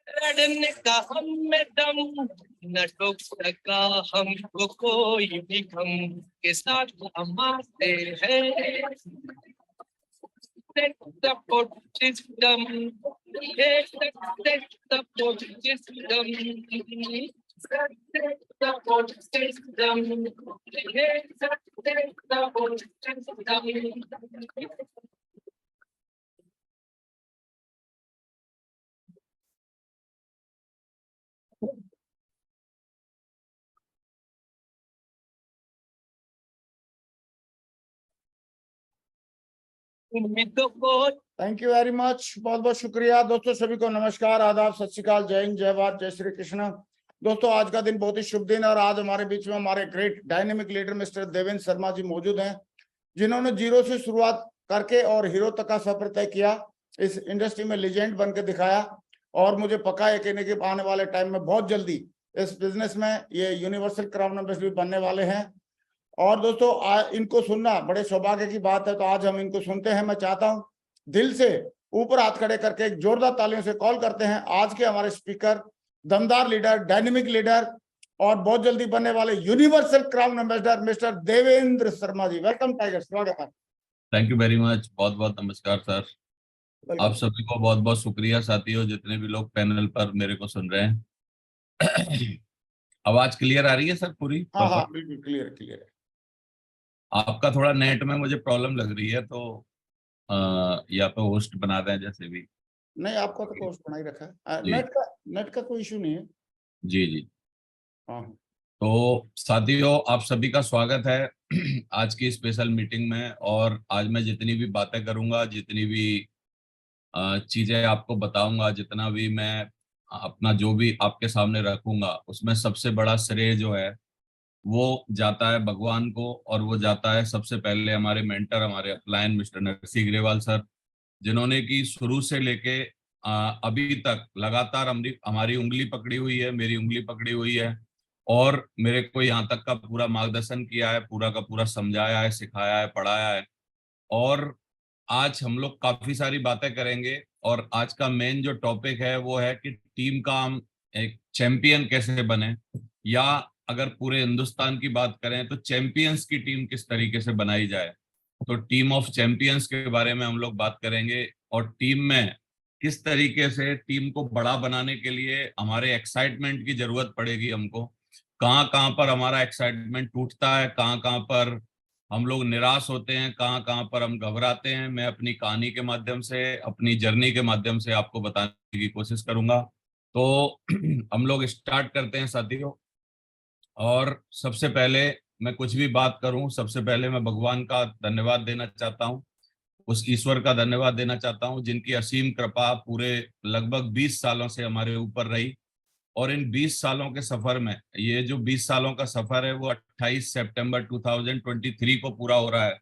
लड़ने का हम में दम, न टोक सका हमको कोई भी गम, के साथ हमारे हैं। Support system, support system, support system, support system. Thank you very much, बहुत बहुत शुक्रिया दोस्तों। सभी को नमस्कार, आदाब, सत श्री अकाल, जय हिंद, जय भारत, जय श्री कृष्ण। दोस्तों आज का दिन बहुत ही शुभ दिन है और आज हमारे बीच में हमारे great dynamic leader mister Devendra Sharma ji मौजूद हैं, जिन्होंने जीरो से शुरुआत करके और हीरो तक का सफर तय किया, इस इंडस्ट्री में लेजेंड बन के दिखाया। और मुझे पक्का है कि आने वाले टाइम में बहुत जल्दी इस बिजनेस में ये यूनिवर्सल क्राउन एम्बेसडर बनने वाले हैं। और दोस्तों इनको सुनना बड़े सौभाग्य की बात है, तो आज हम इनको सुनते हैं। मैं चाहता हूं दिल से ऊपर हाथ खड़े करके एक जोरदार तालियों से कॉल करते हैं आज के हमारे स्पीकर, दमदार लीडर, डायनेमिक लीडर और बहुत जल्दी बनने वाले universal crown ambassador mister Devendra Sharma ji. Welcome tiger, स्वागत है। थैंक यू वेरी मच, बहुत बहुत नमस्कार सर। आप सभी को बहुत बहुत शुक्रिया साथियों, जितने भी लोग पैनल पर मेरे को सुन रहे हैं। आवाज क्लियर आ रही है सर पूरी? हाँ हाँ बिल्कुल क्लियर क्लियर है। आपका थोड़ा नेट में मुझे प्रॉब्लम लग रही है, तो या तो होस्ट बना दें जैसे भी। नहीं, आपका तो कोर्स बना ही रखा है, जी नेट का कोई इशू नहीं है। जी जी। हाँ तो साथियों आप सभी का स्वागत है आज की स्पेशल मीटिंग में। और आज मैं जितनी भी बातें करूंगा, जितनी भी चीजें आपको बताऊंगा, जितना भी मैं अपना जो भी आपके सामने रखूंगा, उसमें सबसे बड़ा श्रेय जो है वो जाता है भगवान को, और वो जाता है सबसे पहले हमारे मेंटर, हमारे अपलायन मिस्टर नरसिंह ग्रेवाल सर, जिन्होंने कि शुरू से लेके अभी तक लगातार हमारी उंगली पकड़ी हुई है, मेरी उंगली पकड़ी हुई है, और मेरे को यहाँ तक का पूरा मार्गदर्शन किया है, पूरा का पूरा समझाया है, सिखाया है, पढ़ाया है। और आज हम लोग काफी सारी बातें करेंगे, और आज का मेन जो टॉपिक है वो है कि टीम का हम एक चैंपियन कैसे बने, या अगर पूरे हिंदुस्तान की बात करें तो चैंपियंस की टीम किस तरीके से बनाई जाए। तो टीम ऑफ चैंपियंस के बारे में हम लोग बात करेंगे, और टीम में किस तरीके से टीम को बड़ा बनाने के लिए हमारे एक्साइटमेंट की जरूरत पड़ेगी हमको, कहाँ कहाँ पर हमारा एक्साइटमेंट टूटता है, कहाँ कहाँ पर हम लोग निराश होते हैं, कहाँ कहाँ पर हम घबराते हैं। मैं अपनी कहानी के माध्यम से, अपनी जर्नी के माध्यम से आपको बताने की कोशिश करूंगा। तो हम लोग स्टार्ट करते हैं साथियों। और सबसे पहले मैं कुछ भी बात करूं, सबसे पहले मैं भगवान का धन्यवाद देना चाहता हूं, उस ईश्वर का धन्यवाद देना चाहता हूं जिनकी असीम कृपा पूरे लगभग 20 सालों से हमारे ऊपर रही। और इन 20 सालों के सफर में, ये जो 20 सालों का सफर है वो 28 सितंबर 2023 को पूरा हो रहा है।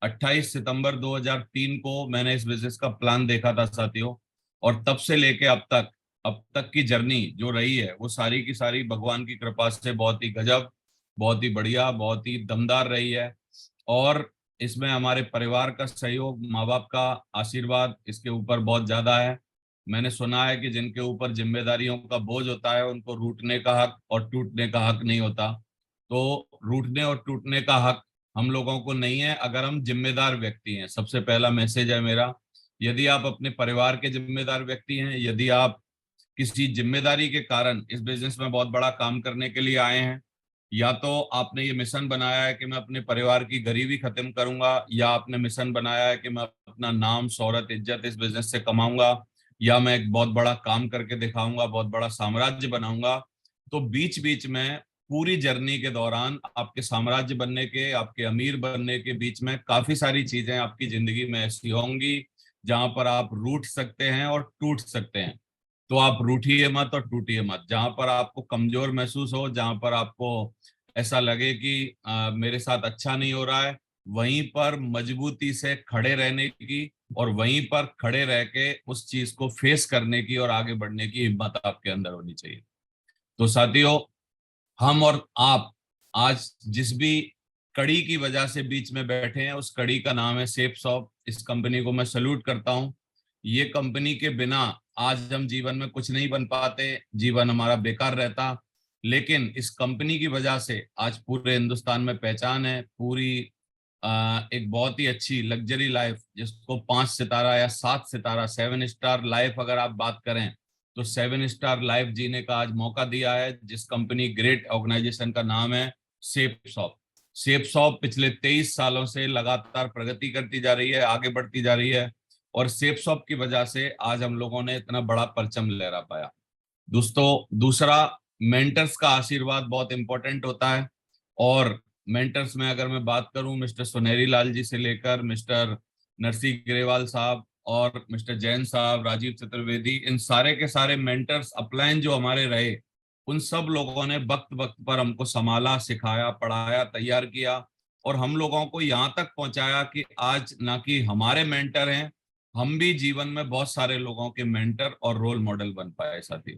28 सितंबर 2003 को मैंने इस बिजनेस का प्लान देखा था साथियों, और तब से लेके अब तक की जर्नी जो रही है वो सारी की सारी भगवान की कृपा से बहुत ही गजब, बहुत ही बढ़िया, बहुत ही दमदार रही है। और इसमें हमारे परिवार का सहयोग, माँ बाप का आशीर्वाद इसके ऊपर बहुत ज्यादा है। मैंने सुना है कि जिनके ऊपर जिम्मेदारियों का बोझ होता है उनको रूठने का हक और टूटने का हक नहीं होता। तो रूठने और टूटने का हक हम लोगों को नहीं है अगर हम जिम्मेदार व्यक्ति हैं। सबसे पहला मैसेज है मेरा, यदि आप अपने परिवार के जिम्मेदार व्यक्ति हैं, यदि आप किसी जिम्मेदारी के कारण इस बिजनेस में बहुत बड़ा काम करने के लिए आए हैं, या तो आपने ये मिशन बनाया है कि मैं अपने परिवार की गरीबी खत्म करूंगा, या आपने मिशन बनाया है कि मैं अपना नाम, शोहरत, इज्जत इस बिजनेस से कमाऊंगा, या मैं एक बहुत बड़ा काम करके दिखाऊंगा, बहुत बड़ा साम्राज्य बनाऊंगा। तो बीच बीच में पूरी जर्नी के दौरान आपके साम्राज्य बनने के, आपके अमीर बनने के बीच में काफी सारी चीजें आपकी जिंदगी में ऐसी होंगी जहां पर आप रूठ सकते हैं और टूट सकते हैं। तो आप रूठिए मत और टूटिए मत। जहां पर आपको कमजोर महसूस हो, जहां पर आपको ऐसा लगे कि मेरे साथ अच्छा नहीं हो रहा है, वहीं पर मजबूती से खड़े रहने की और वहीं पर खड़े रह के उस चीज को फेस करने की और आगे बढ़ने की हिम्मत आपके अंदर होनी चाहिए। तो साथियों, हम और आप आज जिस भी कड़ी की वजह से बीच में बैठे हैं, उस कड़ी का नाम है सेफ शॉप। इस कंपनी को मैं सल्यूट करता हूं। ये कंपनी के बिना आज हम जीवन में कुछ नहीं बन पाते, जीवन हमारा बेकार रहता। लेकिन इस कंपनी की वजह से आज पूरे हिंदुस्तान में पहचान है, पूरी एक बहुत ही अच्छी लग्जरी लाइफ, जिसको 5 सितारा या 7 सितारा 7 स्टार लाइफ अगर आप बात करें तो 7 स्टार लाइफ जीने का आज मौका दिया है, जिस कंपनी ग्रेट ऑर्गेनाइजेशन का नाम है सेफसॉफ्ट। सेफसॉफ्ट पिछले 23 सालों से लगातार प्रगति करती जा रही है, आगे बढ़ती जा रही है, और सेफसॉफ्ट की वजह से आज हम लोगों ने इतना बड़ा परचम लहरा पाया। दोस्तों, दूसरा, मेंटर्स का आशीर्वाद बहुत इंपॉर्टेंट होता है। और मेंटर्स में अगर मैं बात करूं, मिस्टर सुनहरी लाल जी से लेकर मिस्टर नरसी ग्रेवाल साहब और मिस्टर जैन साहब, राजीव चतुर्वेदी, इन सारे के सारे मेंटर्स अपलाइन जो हमारे रहे, उन सब लोगों ने वक्त वक्त पर हमको संभाला, सिखाया, पढ़ाया, तैयार किया, और हम लोगों को यहाँ तक पहुंचाया कि आज ना कि हमारे मेंटर हैं, हम भी जीवन में बहुत सारे लोगों के मेंटर और रोल मॉडल बन पाए साथी।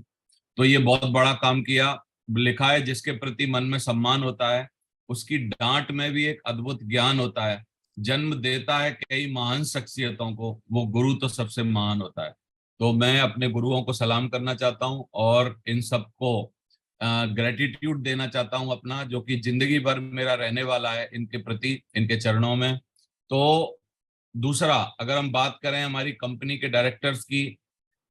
तो ये बहुत बड़ा काम किया। लिखा है, जिसके प्रति मन में सम्मान होता है उसकी डांट में भी एक अद्भुत ज्ञान होता है। जन्म देता है कई महान शख्सियतों को, वो गुरु तो सबसे महान होता है। तो मैं अपने गुरुओं को सलाम करना चाहता हूँ और इन सबको ग्रेटिट्यूड देना चाहता हूँ अपना, जो कि जिंदगी भर मेरा रहने वाला है इनके प्रति, इनके चरणों में। तो दूसरा, अगर हम बात करें हमारी कंपनी के डायरेक्टर्स की,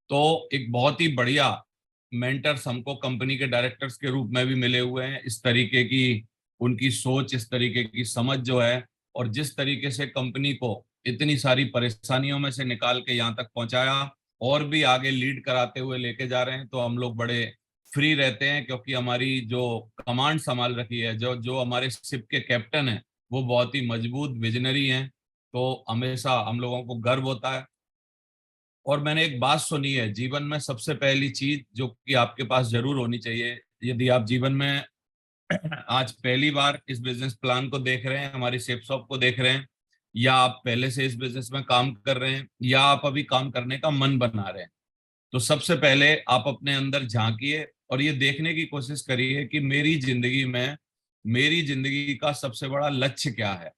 तो एक बहुत ही बढ़िया मेंटर्स हमको कंपनी के डायरेक्टर्स के रूप में भी मिले हुए हैं। इस तरीके की उनकी सोच, इस तरीके की समझ जो है, और जिस तरीके से कंपनी को इतनी सारी परेशानियों में से निकाल के यहाँ तक पहुंचाया और भी आगे लीड कराते हुए लेके जा रहे हैं, तो हम लोग बड़े फ्री रहते हैं, क्योंकि हमारी जो कमांड संभाल रखी है, जो जो हमारे शिप के कैप्टन हैं, वो बहुत ही मजबूत विजनरी हैं। तो हमेशा हम लोगों को गर्व होता है। और मैंने एक बात सुनी है, जीवन में सबसे पहली चीज जो कि आपके पास जरूर होनी चाहिए, यदि आप जीवन में आज पहली बार इस बिजनेस प्लान को देख रहे हैं, हमारी सेफसॉफ्ट को देख रहे हैं, या आप पहले से इस बिजनेस में काम कर रहे हैं, या आप अभी काम करने का मन बना रहे हैं, तो सबसे पहले आप अपने अंदर झांकिए और ये देखने की कोशिश करिए कि मेरी जिंदगी का सबसे बड़ा लक्ष्य क्या है।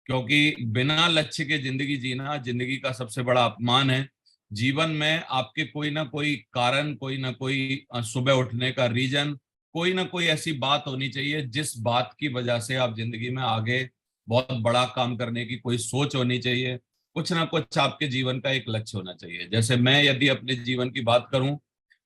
क्योंकि बिना लक्ष्य के जिंदगी जीना जिंदगी का सबसे बड़ा अपमान है। जीवन में आपके कोई ना कोई कारण, कोई ना कोई सुबह उठने का रीजन, कोई ना कोई ऐसी बात होनी चाहिए जिस बात की वजह से आप जिंदगी में आगे बहुत बड़ा काम करने की कोई सोच होनी चाहिए। कुछ ना कुछ आपके जीवन का एक लक्ष्य होना चाहिए। जैसे मैं यदि अपने जीवन की बात करूं,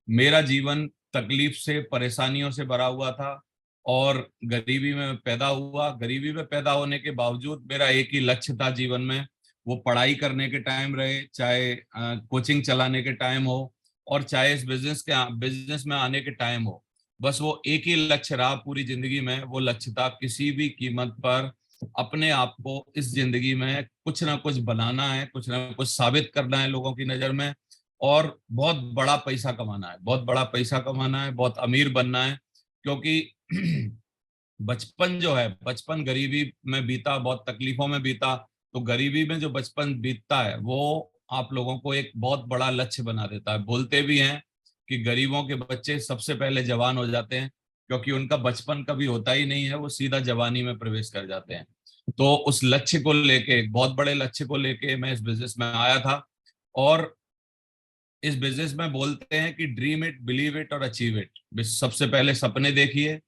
मेरा जीवन तकलीफ से, परेशानियों से भरा हुआ था, और गरीबी में पैदा हुआ। गरीबी में पैदा होने के बावजूद मेरा एक ही लक्ष्य था जीवन में, वो पढ़ाई करने के टाइम रहे, चाहे कोचिंग चलाने के टाइम हो, और चाहे इस बिजनेस में आने के टाइम हो। बस वो एक ही लक्ष्य रहा पूरी जिंदगी में। वो लक्ष्य था किसी भी कीमत पर अपने आप को इस जिंदगी में कुछ ना कुछ बनाना है, कुछ ना कुछ साबित करना है लोगों की नजर में, और बहुत बड़ा पैसा कमाना है, बहुत बड़ा पैसा कमाना है, बहुत अमीर बनना है। क्योंकि बचपन जो है, बचपन गरीबी में बीता, बहुत तकलीफों में बीता, तो गरीबी में जो बचपन बीतता है वो आप लोगों को एक बहुत बड़ा लक्ष्य बना देता है। बोलते भी हैं कि गरीबों के बच्चे सबसे पहले जवान हो जाते हैं, क्योंकि उनका बचपन कभी होता ही नहीं है, वो सीधा जवानी में प्रवेश कर जाते हैं। तो उस लक्ष्य को लेके, बहुत बड़े लक्ष्य को लेके मैं इस बिजनेस में आया था। और इस बिजनेस में बोलते हैं कि ड्रीम इट, बिलीव इट और अचीव इट। सबसे पहले सपने देखिए,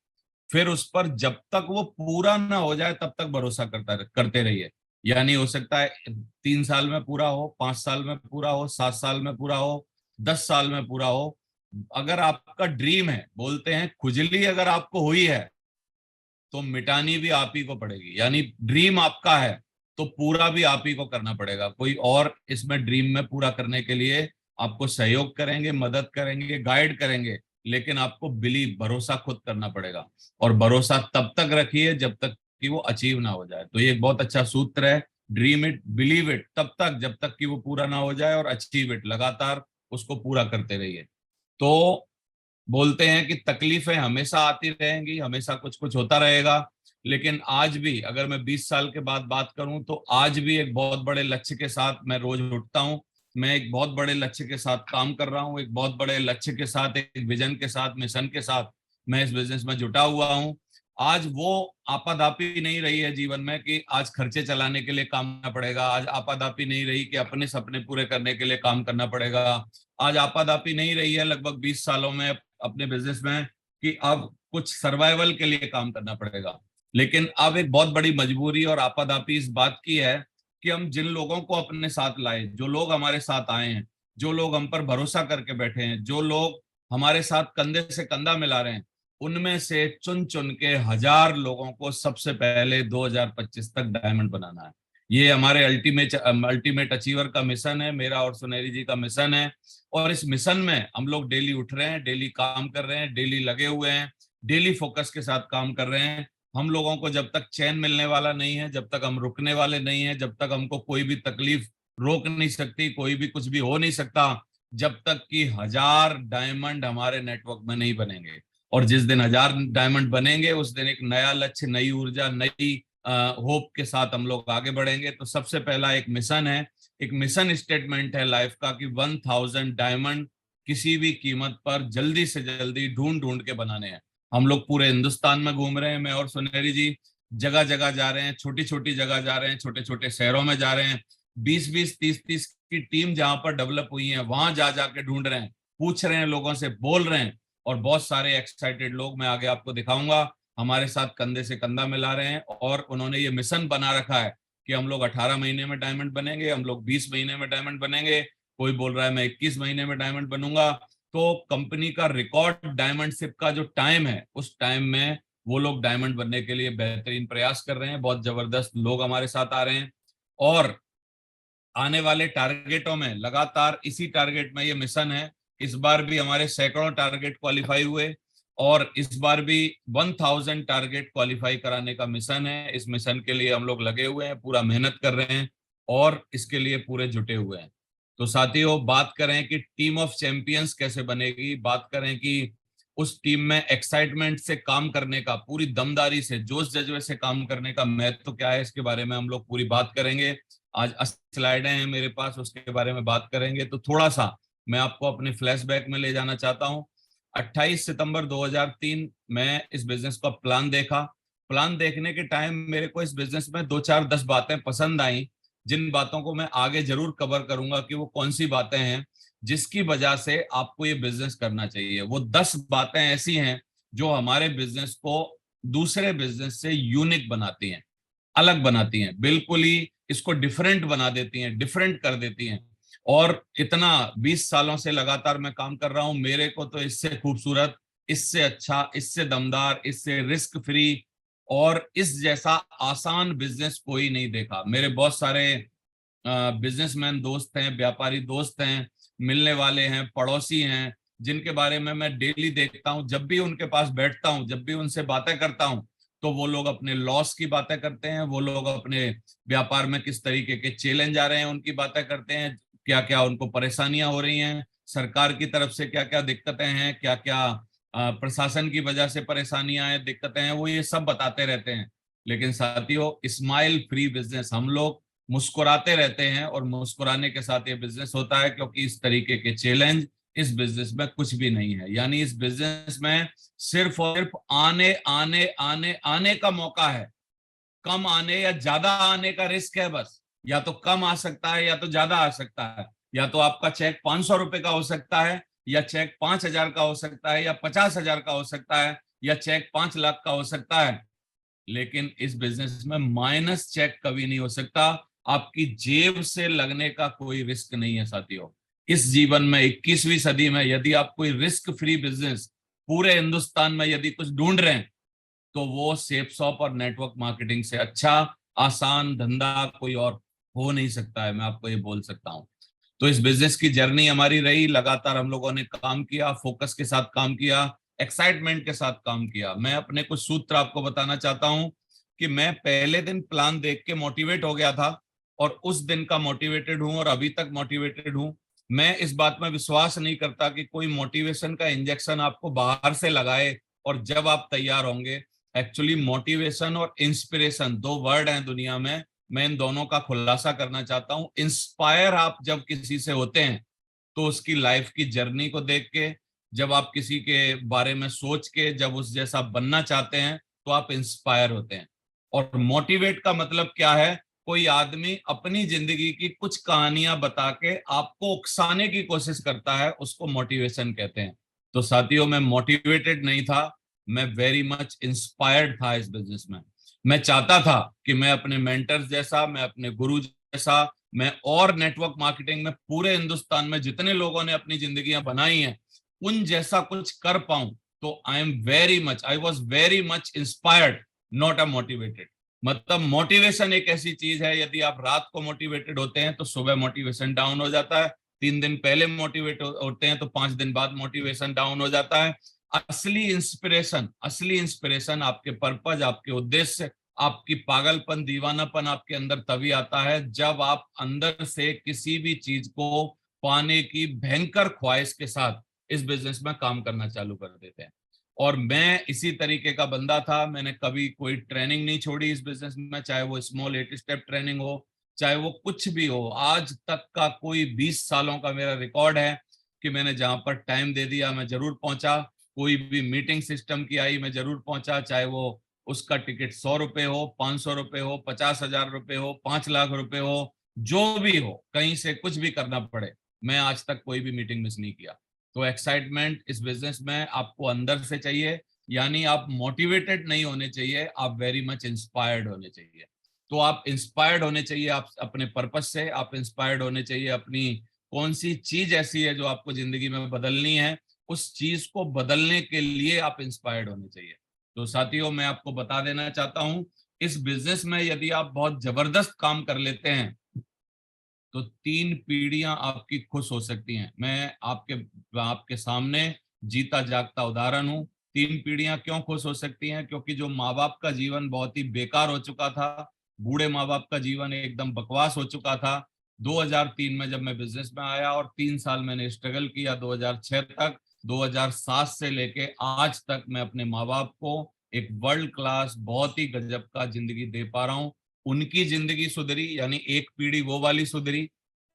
फिर उस पर जब तक वो पूरा ना हो जाए तब तक भरोसा करते रहिए। यानी हो सकता है 3 साल में पूरा हो, 5 साल में पूरा हो, 7 साल में पूरा हो, 10 साल में पूरा हो। अगर आपका ड्रीम है, बोलते हैं खुजली अगर आपको हुई है तो मिटानी भी आप ही को पड़ेगी। यानी ड्रीम आपका है तो पूरा भी आप ही को करना पड़ेगा। कोई और इसमें ड्रीम में पूरा करने के लिए आपको सहयोग करेंगे, मदद करेंगे, गाइड करेंगे, लेकिन आपको भरोसा खुद करना पड़ेगा। और भरोसा तब तक रखिए जब तक कि वो अचीव ना हो जाए। तो ये एक बहुत अच्छा सूत्र है, ड्रीम इट, बिलीव इट, तब तक जब तक कि वो पूरा ना हो जाए, और अचीव इट, लगातार उसको पूरा करते रहिए। तो बोलते हैं कि तकलीफें हमेशा आती रहेंगी, हमेशा कुछ कुछ होता रहेगा, लेकिन आज भी अगर मैं 20 साल के बाद बात करूं तो आज भी एक बहुत बड़े लक्ष्य के साथ मैं रोज उठता हूं। मैं एक बहुत बड़े लक्ष्य के साथ काम कर रहा हूं, एक बहुत बड़े लक्ष्य के साथ, एक विजन के साथ, मिशन के साथ मैं इस बिजनेस में जुटा हुआ हूं। आज वो आपाधापी नहीं रही है जीवन में कि आज खर्चे चलाने के लिए काम करना पड़ेगा, आज आपाधापी नहीं रही कि अपने सपने पूरे करने के लिए काम करना पड़ेगा, आज आपाधापी नहीं रही है लगभग 20 सालों में अपने बिजनेस में कि अब कुछ सर्वाइवल के लिए काम करना पड़ेगा। लेकिन अब एक बहुत बड़ी मजबूरी और आपाधापी इस बात की है कि हम जिन लोगों को अपने साथ लाए, जो लोग हमारे साथ आए हैं, जो लोग हम पर भरोसा करके बैठे हैं, जो लोग हमारे साथ कंधे से कंधा मिला रहे हैं, उनमें से चुन चुन के 1000 लोगों को सबसे पहले 2025 तक डायमंड बनाना है। ये हमारे अल्टीमेट अचीवर का मिशन है, मेरा और सुनहरी जी का मिशन है। और इस मिशन में हम लोग डेली उठ रहे हैं, डेली काम कर रहे हैं, डेली लगे हुए हैं, डेली फोकस के साथ काम कर रहे हैं। हम लोगों को जब तक चैन मिलने वाला नहीं है, जब तक हम रुकने वाले नहीं है, जब तक हमको कोई भी तकलीफ रोक नहीं सकती, कोई भी कुछ भी हो नहीं सकता, जब तक कि 1000 डायमंड हमारे नेटवर्क में नहीं बनेंगे। और जिस दिन 1000 डायमंड बनेंगे उस दिन एक नया लक्ष्य, नई ऊर्जा, नई होप के साथ हम लोग आगे बढ़ेंगे। तो सबसे पहला एक मिशन है, एक मिशन स्टेटमेंट है लाइफ का कि 1000 डायमंड किसी भी कीमत पर जल्दी से जल्दी ढूंढ ढूंढ के बनाने हैं। हम लोग पूरे हिंदुस्तान में घूम रहे हैं, मैं और सुनहरी जी जगह जगह जा रहे हैं, छोटी छोटी जगह जा रहे हैं, छोटे छोटे शहरों में जा रहे हैं। 20-20, 30-30 की टीम जहां पर डेवलप हुई है वहां जा जाके ढूंढ रहे हैं, पूछ रहे हैं, लोगों से बोल रहे हैं। और बहुत सारे एक्साइटेड लोग मैं आगे आपको दिखाऊंगा हमारे साथ कंधे से कंधा मिला रहे हैं। और उन्होंने ये मिशन बना रखा है कि हम लोग 18 महीने में डायमंड बनेंगे, हम लोग 20 महीने में डायमंड बनेंगे, कोई बोल रहा है मैं 21 महीने में डायमंड बनूंगा। तो कंपनी का रिकॉर्ड डायमंडशिप का जो टाइम है, उस टाइम में वो लोग डायमंड बनने के लिए बेहतरीन प्रयास कर रहे हैं। बहुत जबरदस्त लोग हमारे साथ आ रहे हैं और आने वाले टारगेटों में लगातार इसी टारगेट में ये मिशन है। इस बार भी हमारे सैकड़ों टारगेट क्वालिफाई हुए और इस बार भी 1000 टारगेट क्वालिफाई कराने का मिशन है। इस मिशन के लिए हम लोग लगे हुए हैं, पूरा मेहनत कर रहे हैं और इसके लिए पूरे जुटे हुए हैं। तो साथियों, बात करें कि टीम ऑफ चैंपियंस कैसे बनेगी, बात करें कि उस टीम में एक्साइटमेंट से काम करने का, पूरी दमदारी से, जोश जज्बे से काम करने का महत्व क्या है, इसके बारे में हम लोग पूरी बात करेंगे। आज 80 स्लाइडें हैं मेरे पास, उसके बारे में बात करेंगे। तो थोड़ा सा मैं आपको अपने फ्लैशबैक में ले जाना चाहता हूं। 28 सितंबर 2003 में इस बिजनेस का प्लान देखा। प्लान देखने के टाइम मेरे को इस बिजनेस में 2-4-10 बातें पसंद आई, जिन बातों को मैं आगे जरूर कवर करूंगा कि वो कौन सी बातें हैं जिसकी वजह से आपको ये बिजनेस करना चाहिए। वो 10 बातें ऐसी हैं जो हमारे बिजनेस को दूसरे बिजनेस से यूनिक बनाती हैं, अलग बनाती हैं, बिल्कुल ही इसको डिफरेंट बना देती हैं, डिफरेंट कर देती हैं। और इतना 20 सालों से लगातार मैं काम कर रहा हूं, मेरे को तो इससे खूबसूरत, इससे अच्छा, इससे दमदार, इससे रिस्क फ्री और इस जैसा आसान बिजनेस कोई नहीं देखा। मेरे बहुत सारे बिजनेसमैन दोस्त हैं, व्यापारी दोस्त हैं, मिलने वाले हैं, पड़ोसी हैं, जिनके बारे में मैं डेली देखता हूं। जब भी उनके पास बैठता हूं, जब भी उनसे बातें करता हूं, तो वो लोग अपने लॉस की बातें करते हैं, वो लोग अपने व्यापार में किस तरीके के चैलेंज आ रहे हैं उनकी बातें करते हैं, क्या क्या उनको परेशानियां हो रही हैं, सरकार की तरफ से क्या क्या दिक्कतें हैं, क्या क्या प्रशासन की वजह से परेशानियां हैं, दिक्कतें हैं, वो ये सब बताते रहते हैं। लेकिन साथियों, स्माइल फ्री बिजनेस, हम लोग मुस्कुराते रहते हैं और मुस्कुराने के साथ ये बिजनेस होता है, क्योंकि इस तरीके के चैलेंज इस बिजनेस में कुछ भी नहीं है। यानी इस बिजनेस में सिर्फ और सिर्फ आने आने आने आने का मौका है, कम आने या ज्यादा आने का रिस्क है बस। या तो कम आ सकता है या तो ज्यादा आ सकता है, या तो आपका चेक 500 रुपए का हो सकता है, या चेक 5000 का हो सकता है, या 50,000 का हो सकता है, या चेक 5 लाख का हो सकता है। लेकिन इस बिजनेस में माइनस चेक कभी नहीं हो सकता। आपकी जेब से लगने का कोई रिस्क नहीं है साथियों। इस जीवन में 21वीं सदी में यदि आप कोई रिस्क फ्री बिजनेस पूरे हिंदुस्तान में यदि कुछ ढूंढ रहे हैं, तो वो सेफ शॉप और नेटवर्क मार्केटिंग से अच्छा आसान धंधा कोई और हो नहीं सकता है, मैं आपको ये बोल सकता हूं। तो इस बिजनेस की जर्नी हमारी रही, लगातार हम लोगों ने काम किया, फोकस के साथ काम किया, एक्साइटमेंट के साथ काम किया। मैं अपने कुछ सूत्र आपको बताना चाहता हूं कि मैं पहले दिन प्लान देख के मोटिवेट हो गया था और उस दिन का मोटिवेटेड हूं और अभी तक मोटिवेटेड हूं। मैं इस बात में विश्वास नहीं करता कि कोई मोटिवेशन का इंजेक्शन आपको बाहर से लगाए और जब आप तैयार होंगे। एक्चुअली मोटिवेशन और इंस्पिरेशन 2 वर्ड हैं दुनिया में, मैं इन दोनों का खुलासा करना चाहता हूं। इंस्पायर आप जब किसी से होते हैं तो उसकी लाइफ की जर्नी को देख के, जब आप किसी के बारे में सोच के जब उस जैसा बनना चाहते हैं, तो आप इंस्पायर होते हैं। और मोटिवेट का मतलब क्या है? कोई आदमी अपनी जिंदगी की कुछ कहानियां बता के आपको उकसाने की कोशिश करता है, उसको मोटिवेशन कहते हैं। तो साथियों, मैं मोटिवेटेड नहीं था, मैं वेरी मच इंस्पायर्ड था इस बिजनेस में। मैं चाहता था कि मैं अपने मेंटर्स जैसा, मैं अपने गुरु जैसा, मैं और नेटवर्क मार्केटिंग में पूरे हिंदुस्तान में जितने लोगों ने अपनी जिंदगियां बनाई हैं उन जैसा कुछ कर पाऊं। तो I was very much inspired, not a motivated. मतलब मोटिवेशन एक ऐसी चीज है, यदि आप रात को मोटिवेटेड होते हैं तो सुबह मोटिवेशन डाउन हो जाता है, 3 दिन पहले मोटिवेट होते हैं तो 5 दिन बाद मोटिवेशन डाउन हो जाता है। असली इंस्पिरेशन आपके पर्पज, आपके उद्देश्य, आपकी पागलपन, दीवानापन आपके अंदर तभी आता है जब आप अंदर से किसी भी चीज को पाने की भयंकर ख्वाहिश के साथ इस बिजनेस में काम करना चालू कर देते हैं। और मैं इसी तरीके का बंदा था। मैंने कभी कोई ट्रेनिंग नहीं छोड़ी इस बिजनेस में, चाहे वो स्मॉल 8 स्टेप ट्रेनिंग हो, चाहे वो कुछ भी हो। आज तक का कोई 20 सालों का मेरा रिकॉर्ड है कि मैंने जहां पर टाइम दे दिया मैं जरूर पहुंचा। कोई भी मीटिंग सिस्टम की आई मैं जरूर पहुंचा, चाहे वो उसका टिकट 100 रुपए हो, 500 रुपए हो, 50,000 रुपए हो, 5 लाख रुपए हो, जो भी हो, कहीं से कुछ भी करना पड़े, मैं आज तक कोई भी मीटिंग मिस नहीं किया। तो एक्साइटमेंट इस बिजनेस में आपको अंदर से चाहिए, यानी आप मोटिवेटेड नहीं होने चाहिए, आप वेरी मच इंस्पायर्ड होने चाहिए। तो आप इंस्पायर्ड होने चाहिए आप अपने पर्पस से, आप इंस्पायर्ड होने चाहिए अपनी कौन सी चीज ऐसी है जो आपको जिंदगी में बदलनी है, उस चीज को बदलने के लिए आप इंस्पायर्ड होने चाहिए। तो साथियों, मैं आपको बता देना चाहता हूं, इस बिजनेस में यदि आप बहुत जबरदस्त काम कर लेते हैं तो 3 पीढ़ियां आपकी खुश हो सकती हैं। मैं आपके सामने जीता जागता उदाहरण हूं। 3 पीढ़ियां क्यों खुश हो सकती हैं? क्योंकि जो माँ बाप का जीवन बहुत ही बेकार हो चुका था, बूढ़े माँ बाप का जीवन एकदम बकवास हो चुका था, 2003 में जब मैं बिजनेस में आया और 3 साल मैंने स्ट्रगल किया 2006 तक, 2007 से लेके आज तक मैं अपने माँ बाप को एक वर्ल्ड क्लास बहुत ही गजब का जिंदगी दे पा रहा हूँ। उनकी जिंदगी सुधरी, यानी एक पीढ़ी वो वाली सुधरी,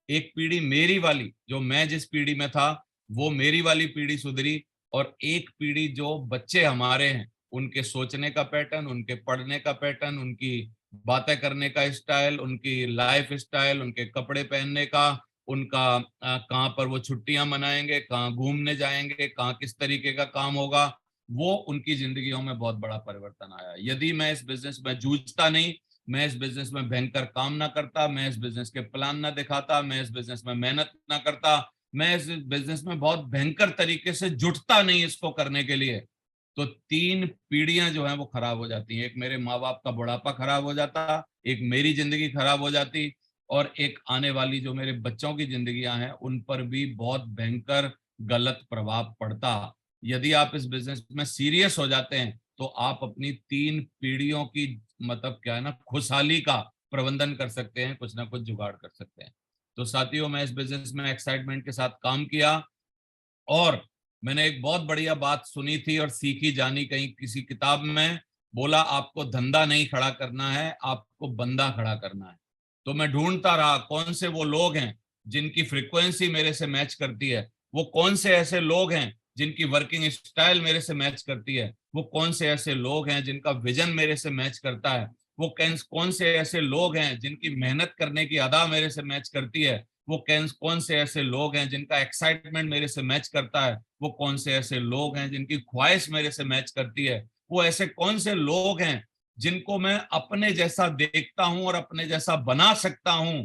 एक पीढ़ी मेरी वाली, जो मैं जिस पीढ़ी में था वो मेरी वाली पीढ़ी सुधरी, और एक पीढ़ी जो बच्चे हमारे हैं उनके सोचने का पैटर्न, उनके पढ़ने का पैटर्न, उनकी बातें करने का स्टाइल, उनकी लाइफ स्टाइल, उनके कपड़े पहनने का, उनका कहाँ पर वो छुट्टियां मनाएंगे, कहाँ घूमने जाएंगे, कहाँ किस तरीके का काम होगा, वो उनकी जिंदगियों में बहुत बड़ा परिवर्तन आया। यदि मैं इस बिजनेस में जूझता नहीं, मैं इस बिजनेस में भयंकर काम ना करता, मैं इस बिजनेस के प्लान ना दिखाता, मैं इस बिजनेस में मेहनत ना करता, मैं इस बिजनेस में बहुत भयंकर तरीके से जुटता नहीं इसको करने के लिए, तो 3 पीढ़ियां जो हैं वो खराब हो जाती हैं। एक मेरे माँ बाप का बुढ़ापा खराब हो जाता, एक मेरी जिंदगी खराब हो जाती, और एक आने वाली जो मेरे बच्चों की जिंदगियां हैं उन पर भी बहुत भयंकर गलत प्रभाव पड़ता। यदि आप इस बिजनेस में सीरियस हो जाते हैं तो आप अपनी 3 पीढ़ियों की, मतलब क्या है ना, खुशहाली का प्रबंधन कर सकते हैं, कुछ ना कुछ जुगाड़ कर सकते हैं। तो साथियों, मैं इस बिजनेस में एक्साइटमेंट के साथ काम किया, और मैंने एक बहुत बढ़िया बात सुनी थी और सीखी जानी कहीं किसी किताब में, बोला आपको धंधा नहीं खड़ा करना है, आपको बंदा खड़ा करना है। तो मैं ढूंढता रहा कौन से वो लोग हैं जिनकी फ्रीक्वेंसी मेरे से मैच करती है, वो कौन से ऐसे लोग हैं जिनकी वर्किंग स्टाइल मेरे से मैच करती है, वो कौन से ऐसे लोग हैं जिनका विजन मेरे से मैच करता है, वो कौन से ऐसे लोग हैं जिनकी मेहनत करने की अदा मेरे से मैच करती है, वो कौन से ऐसे लोग हैं जिनका एक्साइटमेंट मेरे से मैच करता है, वो कौन से ऐसे लोग हैं जिनकी ख्वाहिश मेरे से मैच करती है, वो ऐसे कौन से लोग हैं जिनको मैं अपने जैसा देखता हूं और अपने जैसा बना सकता हूं।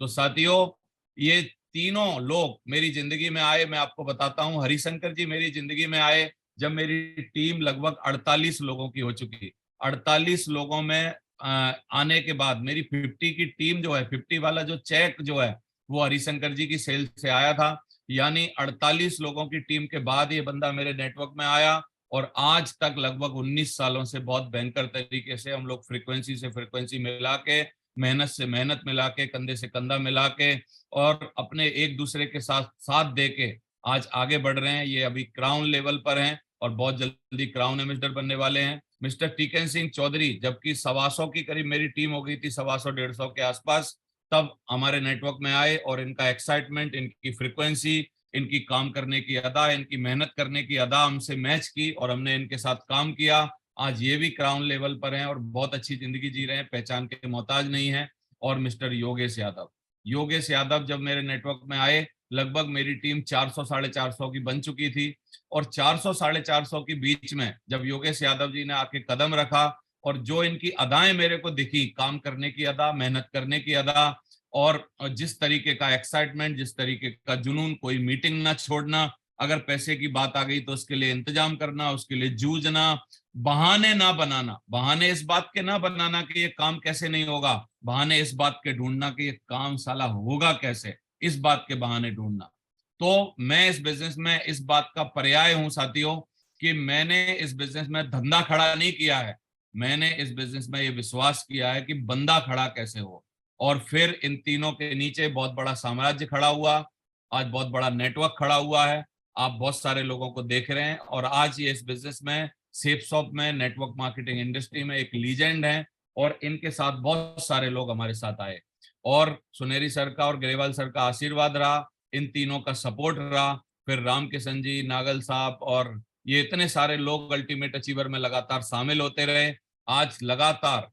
तो साथियों, ये तीनों लोग मेरी जिंदगी में आए। मैं आपको बताता हूं, हरिशंकर जी मेरी जिंदगी में आए जब मेरी टीम लगभग 48 लोगों की हो चुकी। 48 लोगों में आने के बाद मेरी 50 की टीम जो है, 50 वाला जो चेक जो है वो हरिशंकर जी की सेल से आया था। यानी 48 लोगों की टीम के बाद ये बंदा मेरे नेटवर्क में आया, और आज तक लगभग 19 सालों से बहुत भयंकर तरीके से हम लोग फ्रीक्वेंसी से फ्रीक्वेंसी मिला के, मेहनत से मेहनत मिला के, कंधे से कंधा मिला के, और अपने एक दूसरे के साथ साथ दे के आज आगे बढ़ रहे हैं। ये अभी क्राउन लेवल पर हैं और बहुत जल्दी क्राउन एम्बेसडर बनने वाले हैं। मिस्टर टीकन सिंह चौधरी, जबकि 125 की करीब मेरी टीम हो गई थी, 125-150 के आसपास, तब हमारे नेटवर्क में आए, और इनका एक्साइटमेंट, इनकी फ्रीक्वेंसी, इनकी काम करने की अदा, इनकी मेहनत करने की अदा हमसे मैच की, और हमने इनके साथ काम किया। आज ये भी क्राउन लेवल पर हैं और बहुत अच्छी जिंदगी जी रहे हैं, पहचान के मोहताज नहीं है। और मिस्टर योगेश यादव, योगेश यादव जब मेरे नेटवर्क में आए, लगभग मेरी टीम 400 साढ़े 400 की बन चुकी थी। और 400 साढ़े 400 के बीच में जब योगेश यादव जी ने आके कदम रखा और जो इनकी अदाएं मेरे को दिखी, काम करने की अदा, मेहनत करने की अदा, और जिस तरीके का एक्साइटमेंट, जिस तरीके का जुनून, कोई मीटिंग ना छोड़ना, अगर पैसे की बात आ गई तो उसके लिए इंतजाम करना, उसके लिए जूझना, बहाने ना बनाना, बहाने इस बात के ना बनाना कि ये काम कैसे नहीं होगा, बहाने इस बात के ढूंढना कि ये काम साला होगा कैसे, इस बात के बहाने ढूंढना। तो मैं इस बिजनेस में इस बात का पर्याय हूं साथियों कि मैंने इस बिजनेस में धंधा खड़ा नहीं किया है, मैंने इस बिजनेस में ये विश्वास किया है कि बंदा खड़ा कैसे हो। और फिर इन तीनों के नीचे बहुत बड़ा साम्राज्य खड़ा हुआ, आज बहुत बड़ा नेटवर्क खड़ा हुआ है, आप बहुत सारे लोगों को देख रहे हैं। और आज ये इस बिजनेस में, सेफ शॉप में, नेटवर्क मार्केटिंग इंडस्ट्री में एक लीजेंड है। और इनके साथ बहुत सारे लोग हमारे साथ आए और सुनेरी सर का और ग्रेवाल सर का आशीर्वाद रहा, इन तीनों का सपोर्ट रहा, फिर राम किशन जी, नागल साहब और ये इतने सारे लोग अल्टीमेट अचीवर में लगातार शामिल होते रहे। आज लगातार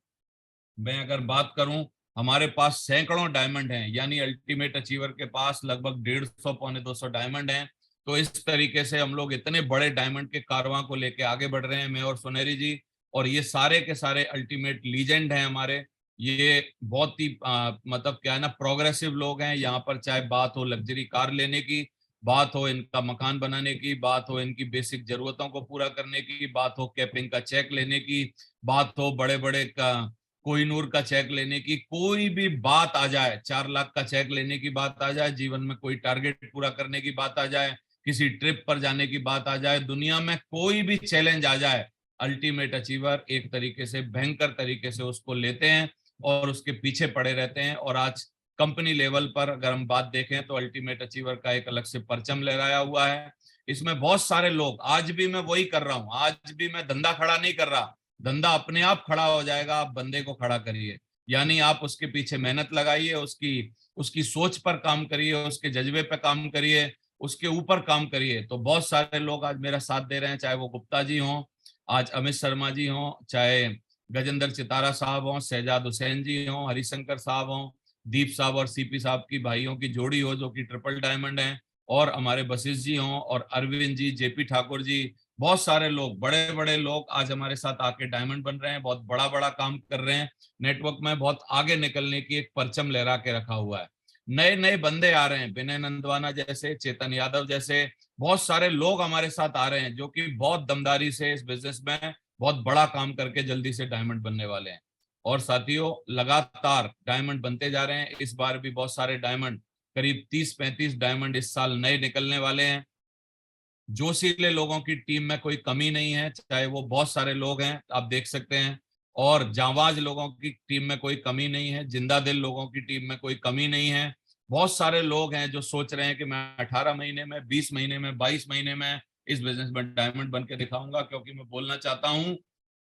मैं अगर बात करूं, हमारे पास सैकड़ों डायमंड हैं, यानी अल्टीमेट अचीवर के पास लगभग 150 पौने 200 डायमंड हैं। तो इस तरीके से हम लोग इतने बड़े डायमंड के कारवां को लेके आगे बढ़ रहे हैं, मैं और सुनेरी जी। और ये सारे के सारे अल्टीमेट लीजेंड हैं हमारे, ये बहुत ही मतलब क्या है ना, प्रोग्रेसिव लोग हैं यहाँ पर। चाहे बात हो लग्जरी कार लेने की, बात हो इनका मकान बनाने की, बात हो इनकी बेसिक जरूरतों को पूरा करने की, बात हो कैपिंग का चेक लेने की, बात हो बड़े बड़े कोहिनूर का चेक लेने की, कोई भी बात आ जाए, 4 लाख का चेक लेने की बात आ जाए, जीवन में कोई टारगेट पूरा करने की बात आ जाए, किसी ट्रिप पर जाने की बात आ जाए, दुनिया में कोई भी चैलेंज आ जाए, अल्टीमेट अचीवर एक तरीके से भयंकर तरीके से उसको लेते हैं और उसके पीछे पड़े रहते हैं। और आज कंपनी लेवल पर अगर हम बात देखें तो अल्टीमेट अचीवर का एक अलग से परचम लहराया हुआ है। इसमें बहुत सारे लोग, आज भी मैं वही कर रहा हूं, आज भी मैं धंधा खड़ा नहीं कर रहा, धंधा अपने आप खड़ा हो जाएगा, आप बंदे को खड़ा करिए। यानी आप उसके पीछे मेहनत लगाइए, उसकी उसकी सोच पर काम करिए, उसके जज्बे पर काम करिए, उसके ऊपर काम करिए। तो बहुत सारे लोग आज मेरा साथ दे रहे हैं, चाहे वो गुप्ता जी हों, आज अमित शर्मा जी हों, चाहे गजेंद्र चितारा साहब हों, शहजाद हुसैन जी हों, हरिशंकर साहब हों, दीप साहब और सीपी साहब की भाइयों की जोड़ी हो जो कि ट्रिपल डायमंड है, और हमारे वशिष्ठ जी हों, और अरविंद जी, जेपी ठाकुर जी, बहुत सारे लोग, बड़े बड़े लोग आज हमारे साथ आके डायमंड बन रहे हैं, बहुत बड़ा बड़ा काम कर रहे हैं, नेटवर्क में बहुत आगे निकलने की एक परचम लहरा के रखा हुआ है। नए नए बंदे आ रहे हैं, विनय नंदवाना जैसे, चेतन यादव जैसे, बहुत सारे लोग हमारे साथ आ रहे हैं जो कि बहुत दमदारी से इस बिजनेस में बहुत बड़ा काम करके जल्दी से डायमंड बनने वाले हैं। और साथियों, लगातार डायमंड बनते जा रहे हैं। इस बार भी बहुत सारे डायमंड, करीब 30-35 डायमंड इस साल नए निकलने वाले हैं। जोशीले लोगों की टीम में कोई कमी नहीं है, चाहे वो बहुत सारे लोग हैं, आप देख सकते हैं। और जांबाज लोगों की टीम में कोई कमी नहीं है, जिंदा दिल लोगों की टीम में कोई कमी नहीं है। बहुत सारे लोग हैं जो सोच रहे हैं कि मैं 18 महीने में, 20 महीने में, 22 महीने में इस बिजनेस में डायमंड बन के दिखाऊंगा। क्योंकि मैं बोलना चाहता हूं,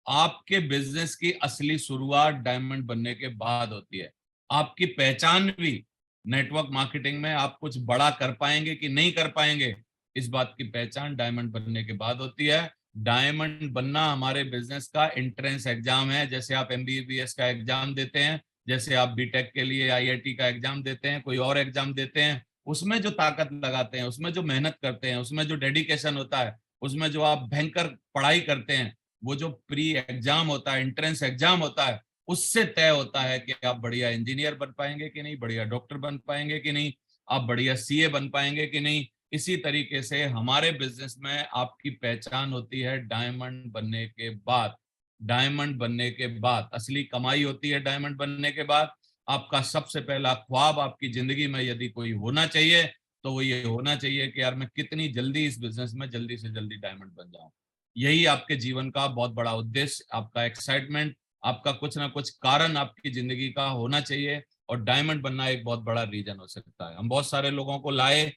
आपके बिजनेस की असली शुरुआत डायमंड बनने के बाद होती है। आपकी पहचान भी नेटवर्क मार्केटिंग में आप कुछ बड़ा कर पाएंगे कि नहीं कर पाएंगे, इस बात की पहचान डायमंड बनने के बाद होती है। डायमंड बनना हमारे बिजनेस का एंट्रेंस एग्जाम है। जैसे आप एमबीबीएस का एग्जाम देते हैं, जैसे आप बीटेक के लिए आईआईटी का एग्जाम देते हैं, कोई और एग्जाम देते हैं, उसमें जो ताकत लगाते हैं, उसमें जो मेहनत करते हैं, उसमें जो डेडिकेशन होता है, उसमें जो आप भयंकर पढ़ाई करते हैं, वो जो प्री एग्जाम होता है, एंट्रेंस एग्जाम होता है, उससे तय होता है कि आप बढ़िया इंजीनियर बन पाएंगे कि नहीं, बढ़िया डॉक्टर बन पाएंगे कि नहीं, आप बढ़िया सीए बन पाएंगे कि नहीं। इसी तरीके से हमारे बिजनेस में आपकी पहचान होती है डायमंड बनने के बाद। डायमंड बनने के बाद असली कमाई होती है। डायमंड बनने के बाद आपका सबसे पहला ख्वाब आपकी जिंदगी में यदि कोई होना चाहिए तो वो ये होना चाहिए कि यार मैं कितनी जल्दी इस बिजनेस में जल्दी से जल्दी डायमंड बन जाऊं। यही आपके जीवन का बहुत बड़ा उद्देश्य, आपका एक्साइटमेंट, आपका कुछ ना कुछ कारण आपकी जिंदगी का होना चाहिए। और डायमंड बनना एक बहुत बड़ा रीजन हो सकता है। हम बहुत सारे लोगों को लाए